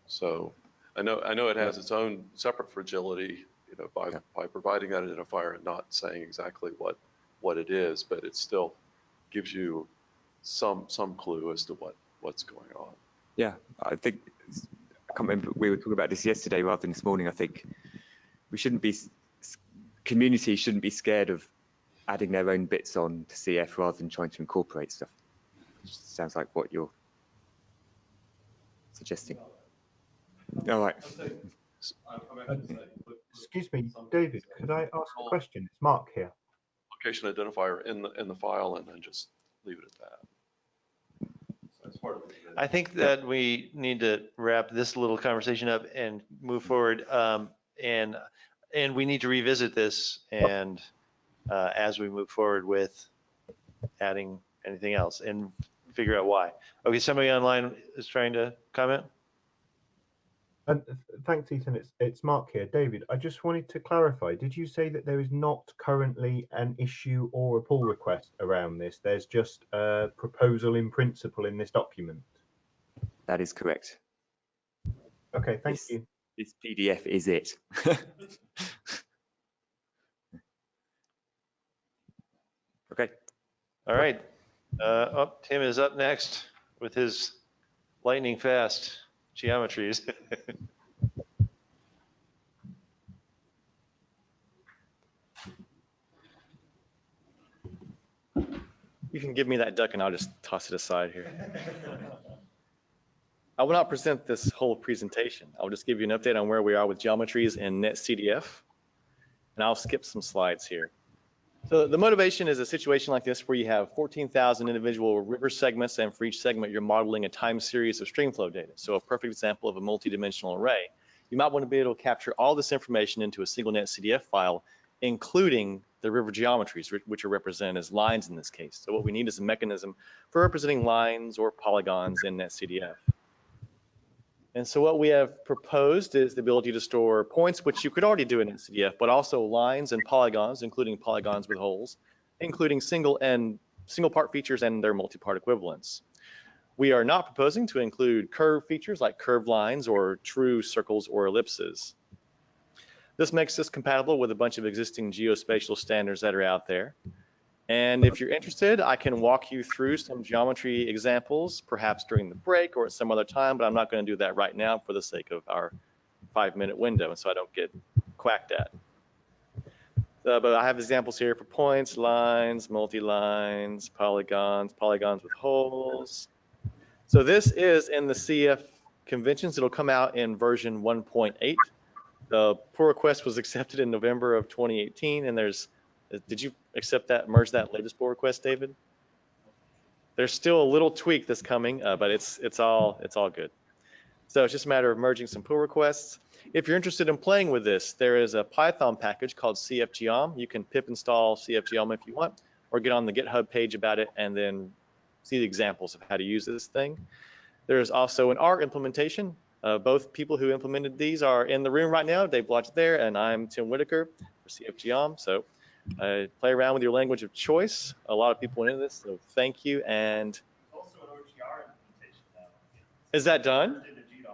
So I know it has its own separate fragility, you know, by providing that identifier and not saying exactly what it is, but it still gives you some clue as to what's going on. Yeah, I think, I can't remember, we were talking about this yesterday rather than this morning. I think we shouldn't be, community shouldn't be scared of adding their own bits on to CF rather than trying to incorporate stuff. Sounds like what you're suggesting. All right. Excuse me, David, could I ask a question? It's Mark here. Location identifier in the file and then just leave it at that. I think that we need to wrap this little conversation up and move forward. And we need to revisit this and as we move forward with adding anything else and figure out why. Okay, somebody online is trying to comment. Thanks, Ethan. It's Mark here. David, I just wanted to clarify. Did you say that there is not currently an issue or a pull request around this? There's just a proposal in principle in this document? That is correct. Okay, thank you. This PDF is it. Okay. All right. Tim is up next with his lightning fast geometries. You can give me that duck and I'll just toss it aside here. I will not present this whole presentation. I'll just give you an update on where we are with geometries in netCDF, and I'll skip some slides here. So the motivation is a situation like this where you have 14,000 individual river segments, and for each segment, you're modeling a time series of streamflow data. So a perfect example of a multidimensional array. You might want to be able to capture all this information into a single netCDF file, including the river geometries, which are represented as lines in this case. So what we need is a mechanism for representing lines or polygons in netCDF. And so what we have proposed is the ability to store points, which you could already do in netCDF, but also lines and polygons, including polygons with holes, including single part features and their multi-part equivalents. We are not proposing to include curved features like curved lines or true circles or ellipses. This makes this compatible with a bunch of existing geospatial standards that are out there. And if you're interested, I can walk you through some geometry examples, perhaps during the break or at some other time, but I'm not going to do that right now for the sake of our 5-minute window, and so I don't get quacked at. But I have examples here for points, lines, multi-lines, polygons, polygons with holes. So this is in the CF conventions. It'll come out in version 1.8. The pull request was accepted in November of 2018, and did you accept that, merge that latest pull request, David? There's still a little tweak that's coming, but it's all good. So it's just a matter of merging some pull requests. If you're interested in playing with this, there is a Python package called CFGeom. You can pip install CFGeom if you want, or get on the GitHub page about it and then see the examples of how to use this thing. There's also an R implementation. Both people who implemented these are in the room right now. Dave Blotch there, and I'm Tim Whitaker for CFGeom. So play around with your language of choice. A lot of people went into this, so thank you. And Also an OGR implementation now. is that done?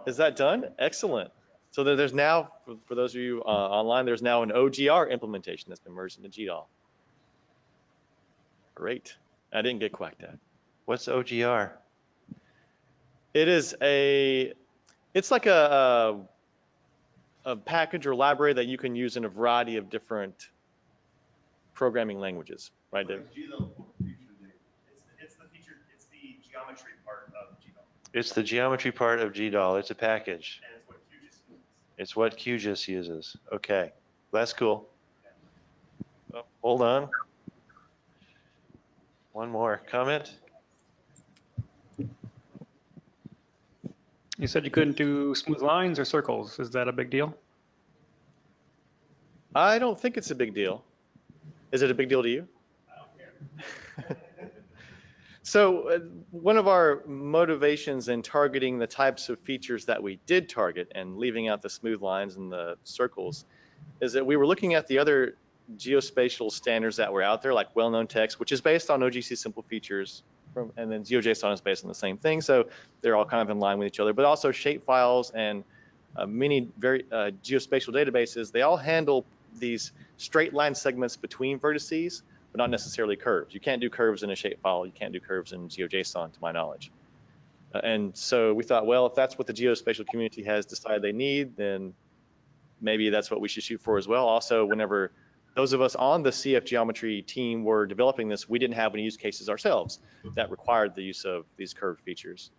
Is that done? Excellent. So there's now, for those of you online, there's now an OGR implementation that's been merged into GDAL. Great. I didn't get quacked at. What's OGR? It's like a package or library that you can use in a variety of different programming languages, right, Dave? It's the geometry part of GDAL. It's the geometry part of GDAL. It's a package. And it's what QGIS uses. It's what QGIS uses. Okay, that's cool. Oh, hold on. One more comment. You said you couldn't do smooth lines or circles. Is that a big deal? I don't think it's a big deal. Is it a big deal to you? I don't care. So one of our motivations in targeting the types of features that we did target and leaving out the smooth lines and the circles is that we were looking at the other geospatial standards that were out there, like well-known text, which is based on OGC simple features, and then GeoJSON is based on the same thing. So they're all kind of in line with each other, but also shape files and many geospatial databases, they all handle these straight line segments between vertices, but not necessarily curves. You can't do curves in a shapefile. You can't do curves in GeoJSON, to my knowledge. And so we thought, well, if that's what the geospatial community has decided they need, then maybe that's what we should shoot for as well. Also, whenever those of us on the CF geometry team were developing this, we didn't have any use cases ourselves that required the use of these curved features.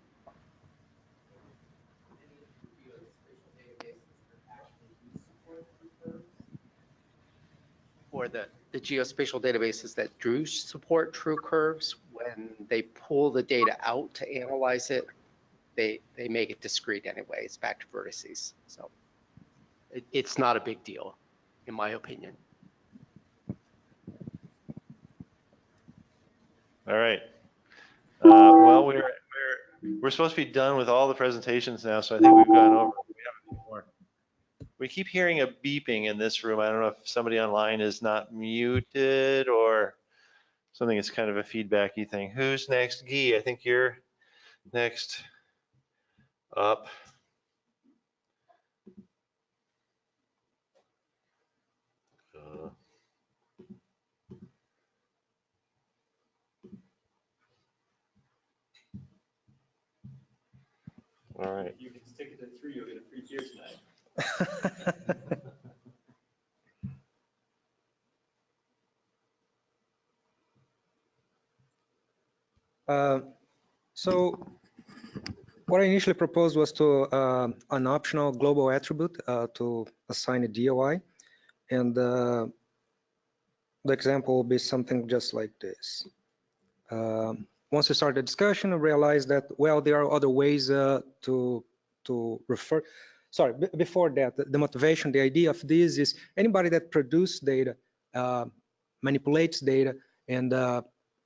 Or the geospatial databases that do support true curves, when they pull the data out to analyze it, they make it discrete anyway. It's back to vertices. So it's not a big deal, in my opinion. All right. Well, we're supposed to be done with all the presentations now, so I think we've gone over. We have a few more. We keep hearing a beeping in this room. I don't know if somebody online is not muted or something. It's kind of a feedbacky thing. Who's next? Guy, I think you're next up. All right. You can stick it to 3, you'll get a free beer tonight. So what I initially proposed was to an optional global attribute to assign a DOI. And the example will be something just like this. Once you start the discussion, you realize that, well, there are other ways to refer. Sorry, before that, the motivation, the idea of this is anybody that produces data, manipulates data, and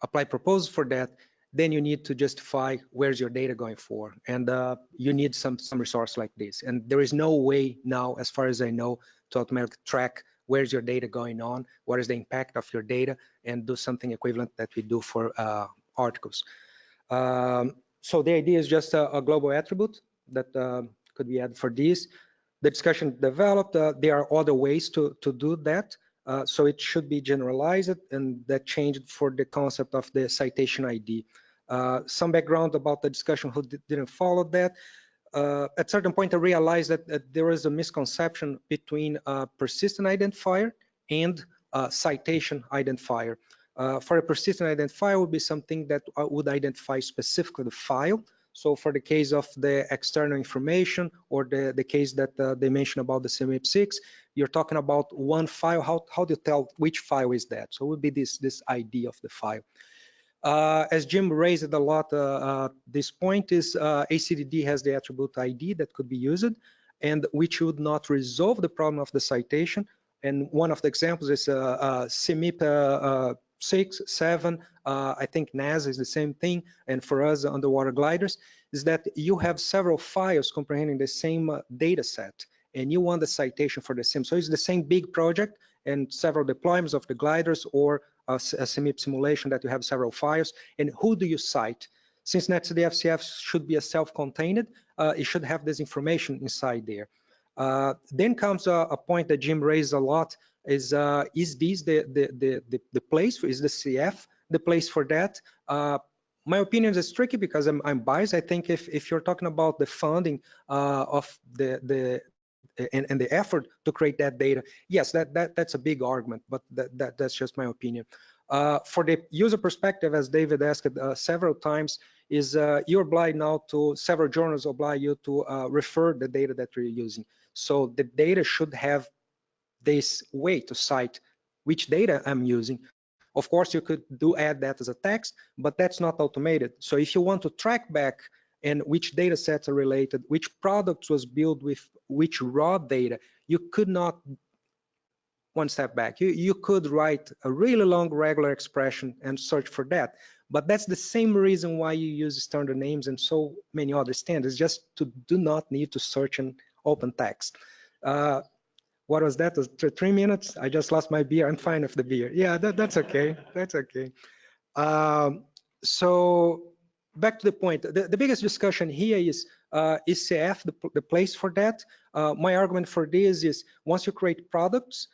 apply proposals for that, then you need to justify where's your data going for. And you need some resource like this. And there is no way now, as far as I know, to automatically track where's your data going on, what is the impact of your data, and do something equivalent that we do for articles. So the idea is just a global attribute that could be added for this. The discussion developed, there are other ways to do that. So it should be generalized, and that changed for the concept of the citation ID. Some background about the discussion who didn't follow that. At certain point, I realized that there is a misconception between persistent identifier and citation identifier. For a persistent identifier would be something that would identify specifically the file. So for the case of the external information, or the case that they mentioned about the CMIP6, you're talking about one file. How do you tell which file is that? So it would be this ID of the file. As Jim raised it a lot, this point is ACDD has the attribute ID that could be used, and which would not resolve the problem of the citation. And one of the examples is CMIP 6, 7, I think NASA is the same thing, and for us underwater gliders, is that you have several files comprehending the same data set, and you want the citation for the same. So it's the same big project and several deployments of the gliders, or a CMIP simulation that you have several files, and who do you cite? Since netCDF-CF should be a self-contained, it should have this information inside there. Then comes a point that Jim raised a lot, is this the place, is the CF the place for that? My opinion is tricky because I'm biased. I think if you're talking about the funding of and the effort to create that data, yes, that's a big argument, but that's just my opinion. For the user perspective, as David asked several times, is you're obliged now to, several journals oblige you to refer the data that you're using. So the data should have this way to cite which data I'm using. Of course, you could add that as a text, but that's not automated. So if you want to track back and which data sets are related, which products was built with which raw data, you could not, one step back, you could write a really long regular expression and search for that. But that's the same reason why you use standard names and so many other standards, just to do not need to search in open text. What was that? 3 minutes? I just lost my beer. I'm fine with the beer. Yeah, that's okay. That's okay. So back to the point. The biggest discussion here is CF the place for that? My argument for this is once you create products,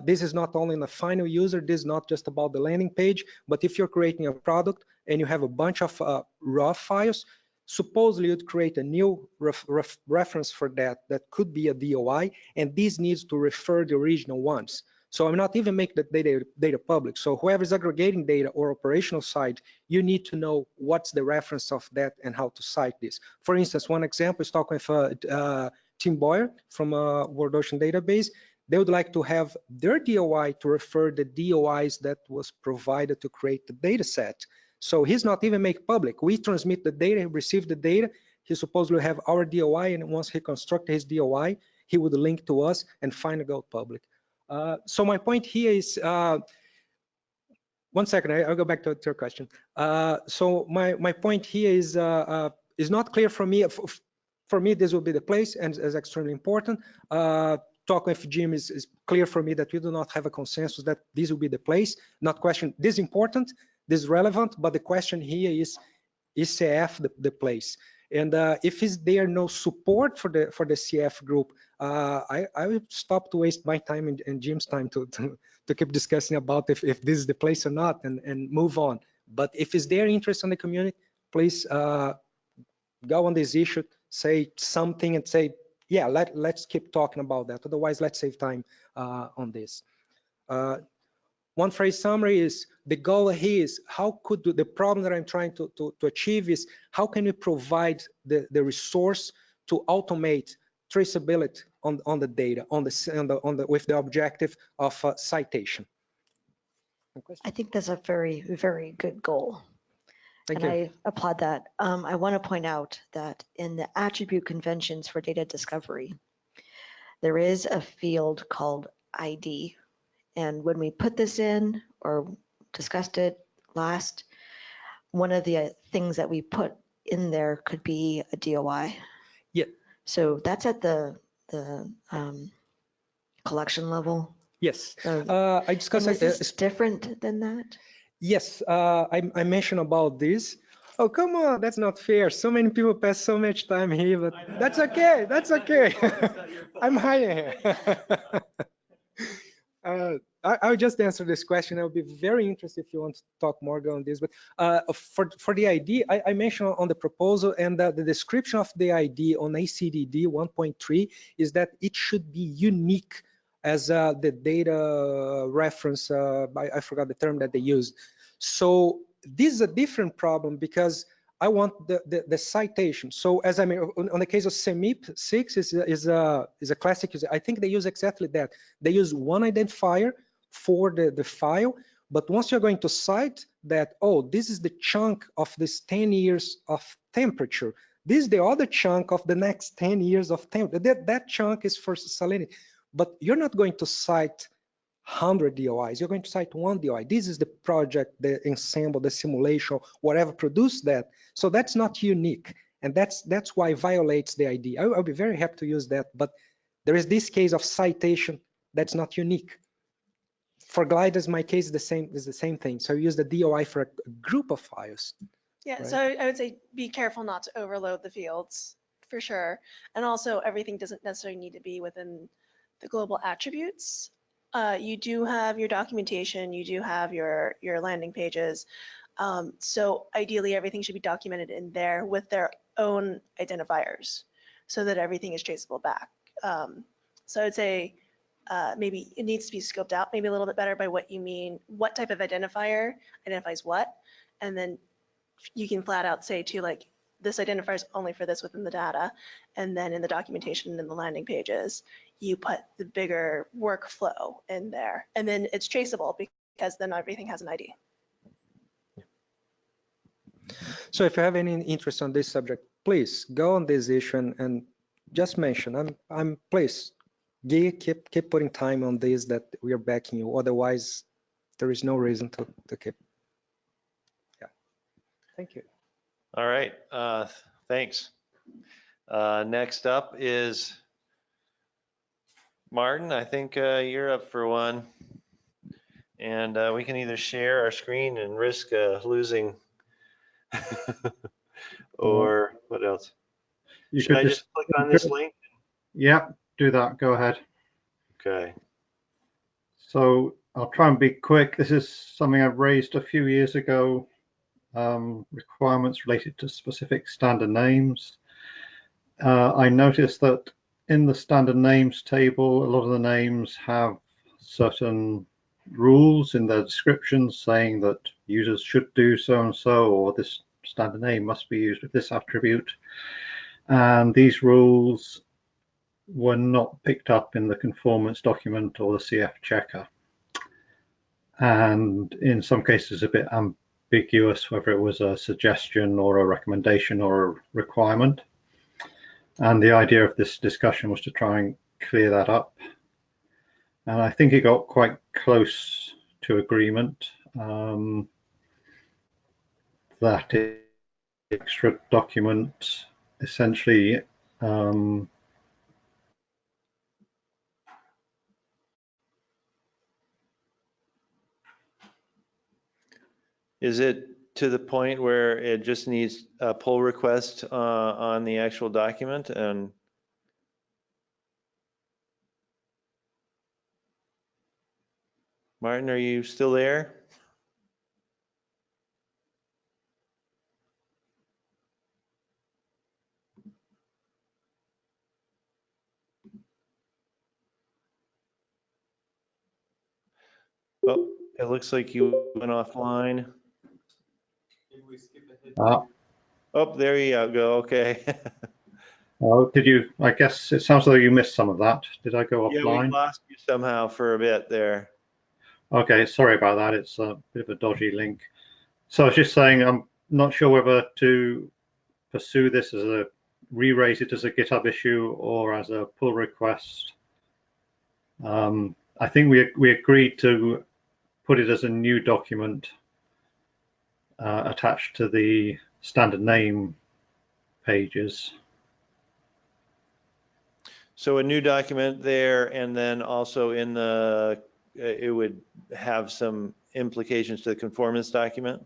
this is not only in the final user, this is not just about the landing page, but if you're creating a product and you have a bunch of raw files, supposedly you'd create a new reference for that could be a DOI, and this needs to refer the original ones. So I'm not even making the data public. So whoever's aggregating data or operational side, you need to know what's the reference of that and how to cite this. For instance, one example is talking with Tim Boyer from World Ocean Database. They would like to have their DOI to refer the DOIs that was provided to create the data set. So he's not even make public. We transmit the data, receive the data. He supposedly have our DOI, and once he construct his DOI, he would link to us and finally go public. So my point here is, one second, I'll go back to your question. So my point here is not clear for me. For me, this will be the place and is extremely important. Talking with Jim is clear for me that we do not have a consensus that this will be the place. Not question, this is important, this is relevant, but the question here is CF the place? And if is there no support for the CF group, I will stop to waste my time and Jim's time to keep discussing about if this is the place or not, and move on. But if is there interest in the community, please go on this issue, say something and say, yeah, let's keep talking about that. Otherwise, let's save time on this. One phrase summary is the goal here is how could the problem that I'm trying to achieve is how can we provide the resource to automate traceability on the data with the objective of citation. I think that's a very, very good goal. Thank And you. I applaud that. I want to point out that in the attribute conventions for data discovery, there is a field called ID. And when we put this in or discussed it last, one of the things that we put in there could be a DOI. Yeah. So that's at the collection level. Yes. I discussed and is this different than that? Yes, I mentioned about this. Oh, come on, that's not fair. So many people pass so much time here, but that's okay. That's okay. I'm hiding here. I'll just answer this question. I'll be very interested if you want to talk more on this. But for the ID, I mentioned on the proposal and the description of the ID on ACDD 1.3 is that it should be unique as the data reference. I forgot the term that they used. So this is a different problem because I want the citation. So as I mean, on the case of CMIP 6 is a classic user. I think they use exactly that. They use one identifier for the file, but once you're going to cite that, oh, this is the chunk of this 10 years of temperature. This is the other chunk of the next 10 years of temperature. That chunk is for salinity, but you're not going to cite 100 DOIs, you're going to cite one DOI. This is the project, the ensemble, the simulation, whatever produced that. So that's not unique. And that's why it violates the ID. I'll be very happy to use that, but there is this case of citation that's not unique. For gliders, my case is the same thing. So I use the DOI for a group of files. Yeah, right? so I would say be careful not to overload the fields for sure. And also everything doesn't necessarily need to be within the global attributes. You do have your documentation, you do have your landing pages. So ideally everything should be documented in there with their own identifiers so that everything is traceable back. So I would say maybe it needs to be scoped out maybe a little bit better by what you mean, what type of identifier identifies what, and then you can flat out say too, like, this identifier is only for this within the data, and then in the documentation and in the landing pages, you put the bigger workflow in there, and then it's traceable because then everything has an ID. So if you have any interest on this subject, please go on this issue and just mention. I'm please keep putting time on this, that we are backing you. Otherwise, there is no reason to keep. Yeah. Thank you. All right. Thanks. Next up is Martin. I think you're up for one. And we can either share our screen and risk losing or what else? Should I just click on this link? Yeah, do that. Go ahead. Okay. So I'll try and be quick. This is something I've raised a few years ago, requirements related to specific standard names. I noticed that in the standard names table, a lot of the names have certain rules in their descriptions saying that users should do so and so, or this standard name must be used with this attribute. And these rules were not picked up in the conformance document or the CF checker. And in some cases, a bit ambiguous whether it was a suggestion or a recommendation or a requirement. And the idea of this discussion was to try and clear that up. And I think it got quite close to agreement that extra document essentially Is it to the point where it just needs a pull request on the actual document? And Martin, are you still there? Oh, it looks like you went offline. Oh, there you go. Okay. Oh, did you? I guess it sounds like you missed some of that. Did I go Yeah, we offline? lost you somehow for a bit there. Okay, sorry about that. It's a bit of a dodgy link. So I was just saying, I'm not sure whether to pursue this as a re-raise it as a GitHub issue or as a pull request. I think we agreed to put it as a new document attached to the standard name pages. So a new document there, and then also in the, it would have some implications to the conformance document?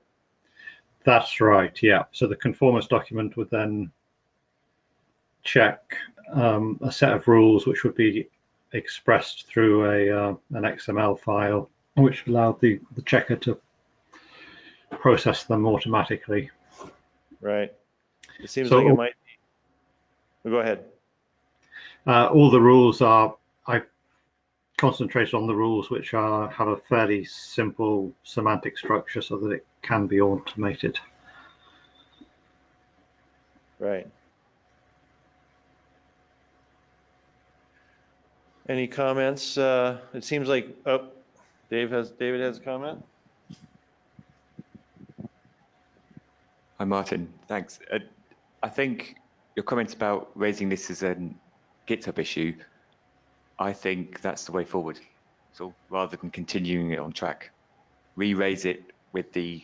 That's right, yeah. So the conformance document would then check a set of rules which would be expressed through an XML file, which allowed the checker to process them automatically. Right. It seems So like it might be. Go ahead. All the rules are, I've concentrated on the rules which have a fairly simple semantic structure so that it can be automated. Right. Any comments? It seems like, oh, David has a comment. Hi, Martin. Thanks. I think your comments about raising this as a GitHub issue, I think that's the way forward. So rather than continuing it on track, re-raise it with the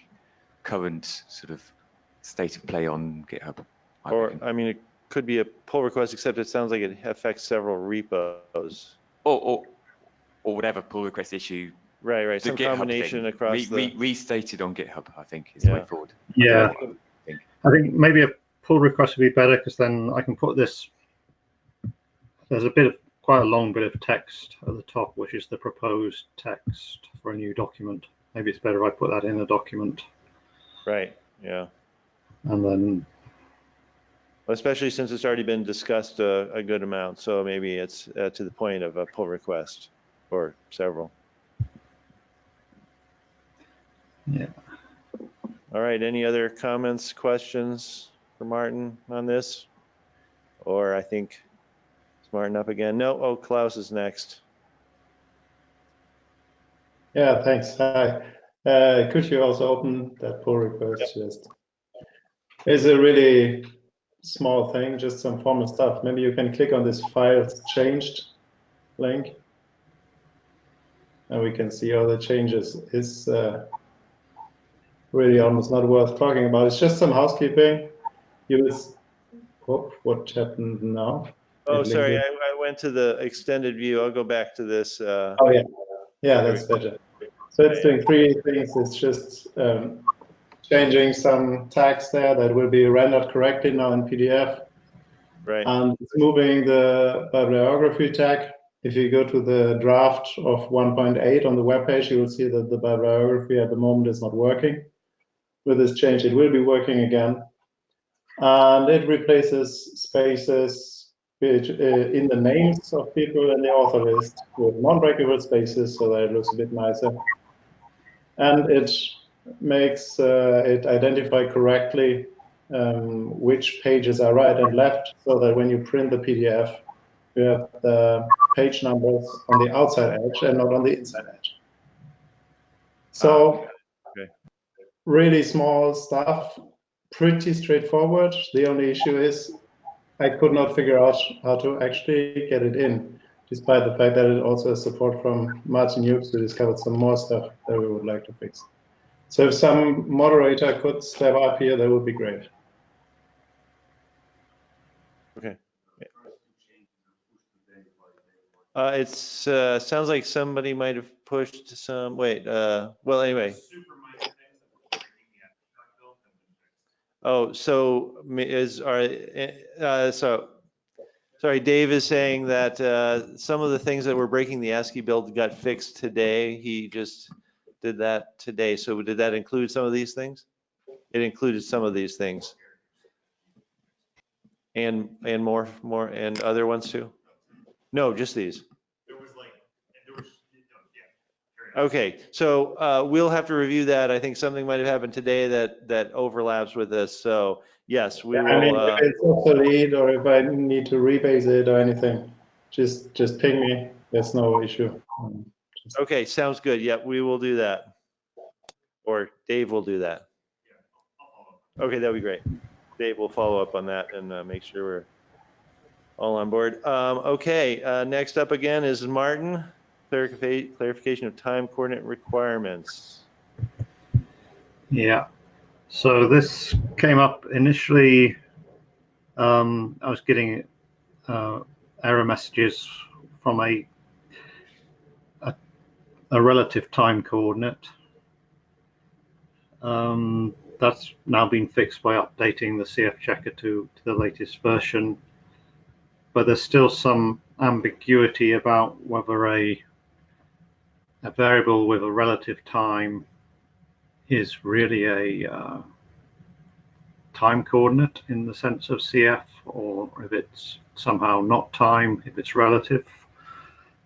current sort of state of play on GitHub. Or, I mean, it could be a pull request, except it sounds like it affects several repos. Or whatever pull request issue. Right, right. Some combination across the. Restated on GitHub, I think, is the way forward. Yeah, I think maybe a pull request would be better because then I can put this. There's quite a long bit of text at the top, which is the proposed text for a new document. Maybe it's better if I put that in a document. Right, yeah. And then. Especially since it's already been discussed a good amount, so maybe it's to the point of a pull request or several. Yeah. All right, any other comments, questions for Martin on this? Or I think, is Martin up again? No, oh, Klaus is next. Yeah, thanks. Hi. Could you also open that pull request? Just it's a really small thing, just some formal stuff. Maybe you can click on this files changed link, and we can see all the changes. It's really almost not worth talking about. It's just some housekeeping. You will. What happened now? Oh, sorry, I went to the extended view. I'll go back to this. Oh yeah, yeah, that's better. So it's doing three things. It's just changing some tags there that will be rendered correctly now in PDF. Right. And it's moving the bibliography tag. If you go to the draft of 1.8 on the web page, you will see that the bibliography at the moment is not working. With this change, it will be working again. And it replaces spaces which, in the names of people in the author list with non-breakable spaces so that it looks a bit nicer. And it makes it identify correctly which pages are right and left so that when you print the PDF, you have the page numbers on the outside edge and not on the inside edge. So really small stuff, pretty straightforward. The only issue is I could not figure out how to actually get it in, despite the fact that it also has support from Martin Hughes, who discovered some more stuff that we would like to fix. So if some moderator could step up here, that would be great. Okay. It sounds like somebody might have pushed some, wait, well, anyway. Oh, so sorry, Dave is saying that some of the things that were breaking the ASCII build got fixed today. He just did that today. So did that include some of these things? It included some of these things. And more and other ones too? No, just these. Okay, so we'll have to review that. I think something might have happened today that overlaps with this. So yes, we will. I mean, if it's obsolete or if I need to rebase it or anything, just ping me. There's no issue. Okay, sounds good. Yep, we will do that. Or Dave will do that. Okay, that'd be great. Dave will follow up on that and make sure we're all on board. Okay, next up again is Martin, clarification of time coordinate requirements. Yeah. So this came up initially. I was getting error messages from a relative time coordinate. That's now been fixed by updating the CF checker to the latest version, but there's still some ambiguity about whether a variable with a relative time is really a time coordinate in the sense of CF, or if it's somehow not time, if it's relative.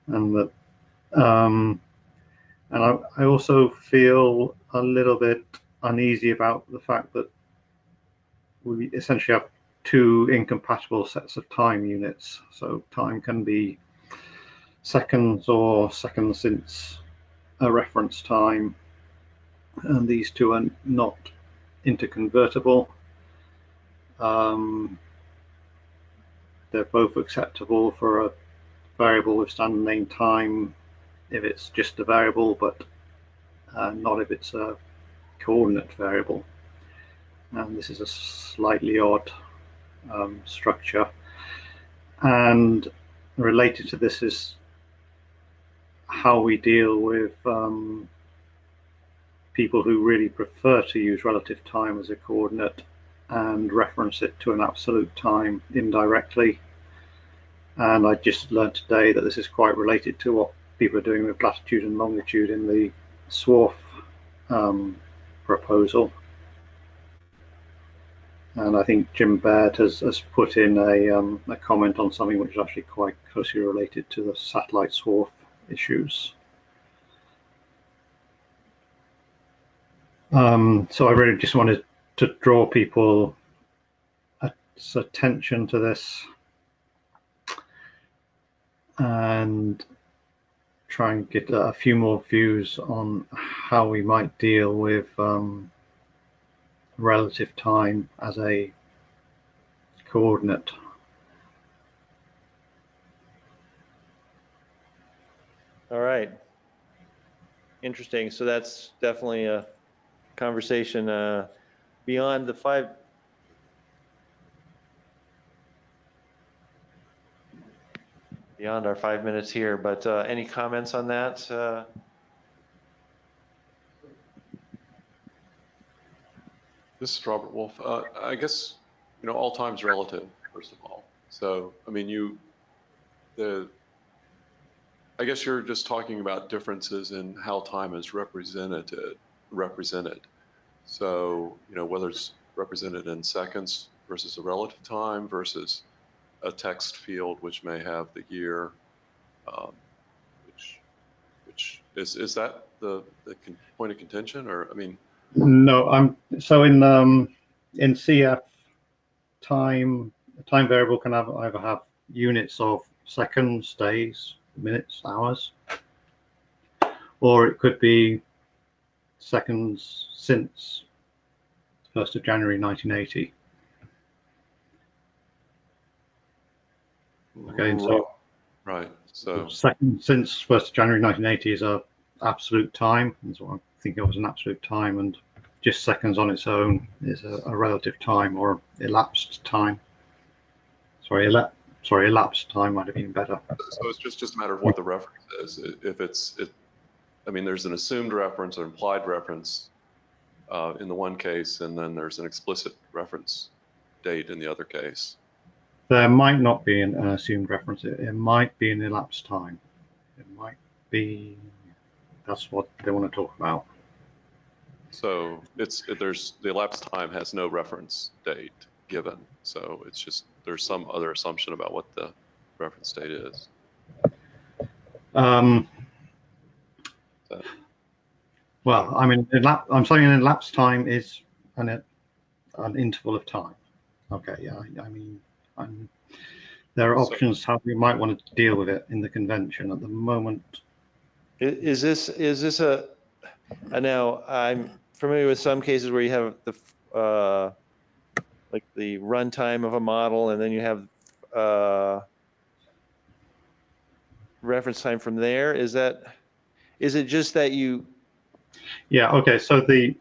And that, and I also feel a little bit uneasy about the fact that we essentially have two incompatible sets of time units. So time can be seconds or seconds since a reference time, and these two are not interconvertible. They're both acceptable for a variable with standard name time if it's just a variable, but not if it's a coordinate variable. And this is a slightly odd structure. And related to this is how we deal with people who really prefer to use relative time as a coordinate and reference it to an absolute time indirectly. And I just learned today that this is quite related to what people are doing with latitude and longitude in the SWRF proposal. And I think Jim Baird has put in a comment on something which is actually quite closely related to the satellite SWRF issues. So I really just wanted to draw people's attention to this and try and get a few more views on how we might deal with relative time as a coordinate. All right. Interesting. So that's definitely a conversation beyond the beyond our 5 minutes here, but any comments on that? This is Robert Wolf. I guess, all time's relative, first of all. So, I mean, I guess you're just talking about differences in how time is represented. So, whether it's represented in seconds versus a relative time versus a text field which may have the year, which is that the point of contention, or I mean? No, so in CF, time variable can either have units of seconds, days, minutes, hours, or it could be seconds since 1st of January 1980. Okay, so right. So seconds since 1st of January 1980 is a absolute time. That's what I'm thinking of as an absolute time, and just seconds on its own is a relative time or elapsed time. Sorry, elapsed time might have been better. So it's just a matter of what the reference is. If I mean, there's an assumed reference or implied reference in the one case, and then there's an explicit reference date in the other case. There might not be an assumed reference. It might be an elapsed time. It might be, that's what they want to talk about. So the elapsed time has no reference date given. So it's just, there's some other assumption about what the reference date is. Well, I mean, I'm saying an elapsed time is an interval of time. Okay, yeah, I mean, there are options how we might want to deal with it in the convention. At the moment, Is this now I'm familiar with some cases where you have the like the runtime of a model, and then you have reference time from there. Is it just that you? Yeah, okay, so if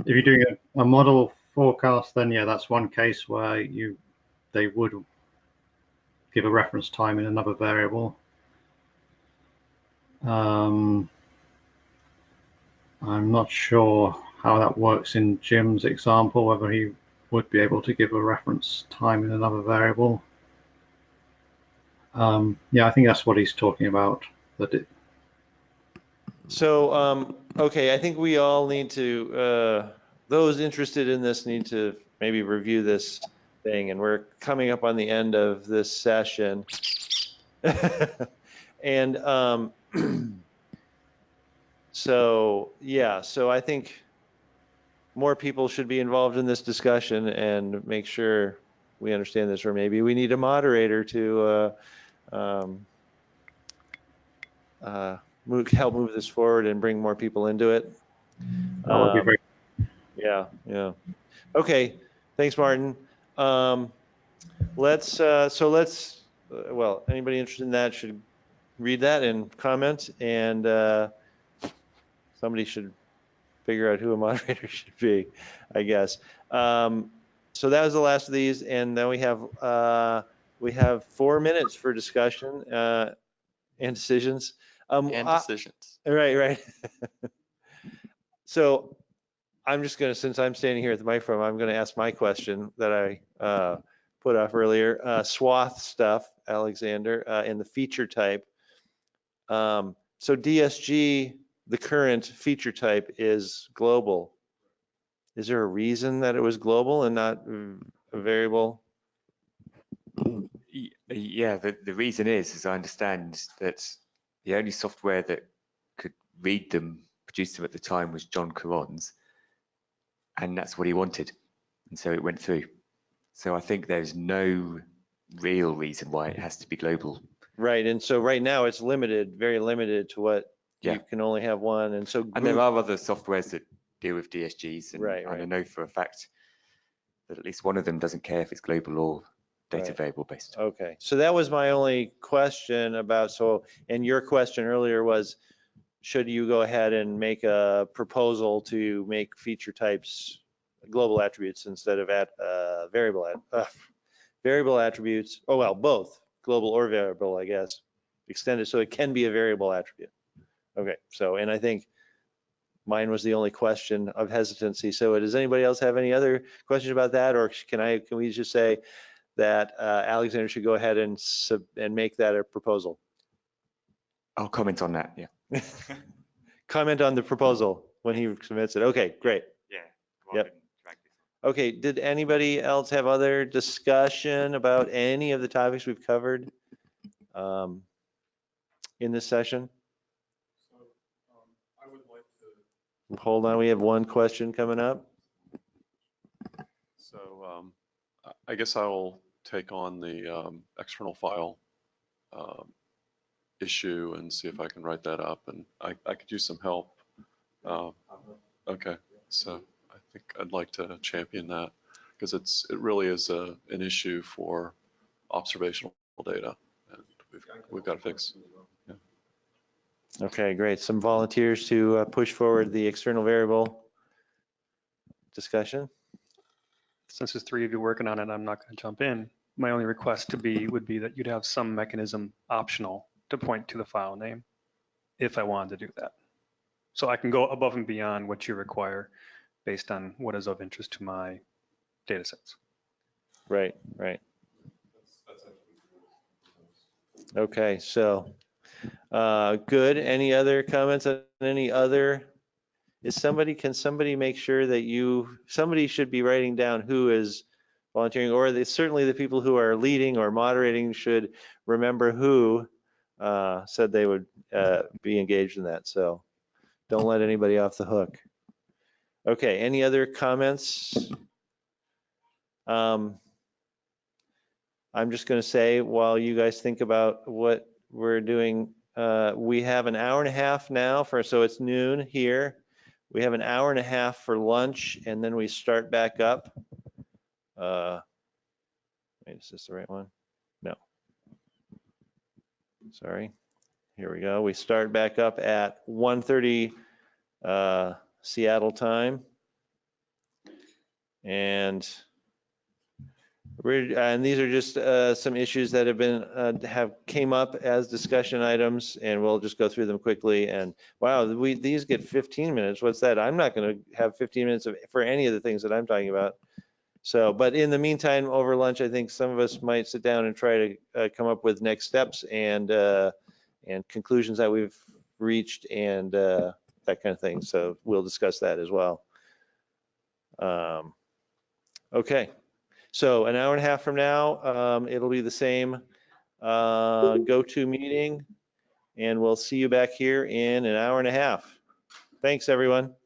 you're doing a model forecast, then yeah, that's one case where they would give a reference time in another variable. I'm not sure how that works in Jim's example, whether he would be able to give a reference time in another variable. Yeah, I think that's what he's talking about. So, okay, I think we all need to, those interested in this need to maybe review this thing, and we're coming up on the end of this session. And so, yeah, so I think more people should be involved in this discussion and make sure we understand this, or maybe we need a moderator to help move this forward and bring more people into it. That would be great. Yeah. Okay, thanks, Martin. Well, anybody interested in that should read that and comment, and somebody should figure out who a moderator should be, I guess. So that was the last of these, and then we have 4 minutes for discussion and decisions. And decisions. Right. So I'm just going to, since I'm standing here at the microphone, I'm going to ask my question that I put off earlier. Swath stuff, Alexander, and the feature type. So DSG, the current feature type, is global. Is there a reason that it was global and not a variable? Yeah, the reason is, as I understand, that the only software that could read them, produce them at the time, was John Caron's, and that's what he wanted, and so it went through. So I think there's no real reason why it has to be global. Right, and so right now it's limited, very limited to what you can only have one, and so. And there are other softwares that deal with DSGs, and right. I know for a fact that at least one of them doesn't care if it's global or data variable based. Okay, so that was my only question about, and your question earlier was, should you go ahead and make a proposal to make feature types global attributes instead of variable attributes? Oh, well, both global or variable, I guess, extended so it can be a variable attribute. Okay, so, and I think mine was the only question of hesitancy. So does anybody else have any other questions about that, or can we just say that Alexander should go ahead and make that a proposal? I'll comment on that, yeah. Comment on the proposal when he submits it. Okay, great. Yeah. Yep. Okay, did anybody else have other discussion about any of the topics we've covered in this session? I would like to. Hold on, we have one question coming up. So I guess I'll take on the external file issue and see if I can write that up, and I could use some help. Okay, so I think I'd like to champion that because it really is an issue for observational data, and we've got to fix. Yeah. Okay, great. Some volunteers to push forward the external variable discussion. Since there's 3 of you working on it, I'm not going to jump in. My only request would be that you'd have some mechanism optional to point to the file name if I wanted to do that. So I can go above and beyond what you require based on what is of interest to my data sets. Right. Okay, so good. Any other comments on any other? Can somebody make sure that somebody should be writing down who is volunteering, or certainly the people who are leading or moderating should remember who said they would be engaged in that. So don't let anybody off the hook. Okay, any other comments? I'm just going to say, while you guys think about what we're doing We have an hour and a half now so it's noon here. We have an hour and a half for lunch, and then we start back up. Wait, is this the right one? No. Sorry. Here we go. We start back up at 1:30 Seattle time. And these are just some issues that have been came up as discussion items, and we'll just go through them quickly. And wow, these get 15 minutes. What's that? I'm not going to have 15 minutes for any of the things that I'm talking about. So, but in the meantime, over lunch, I think some of us might sit down and try to come up with next steps and conclusions that we've reached and that kind of thing. So we'll discuss that as well. Okay. So an hour and a half from now, it'll be the same go-to meeting, and we'll see you back here in an hour and a half. Thanks, everyone.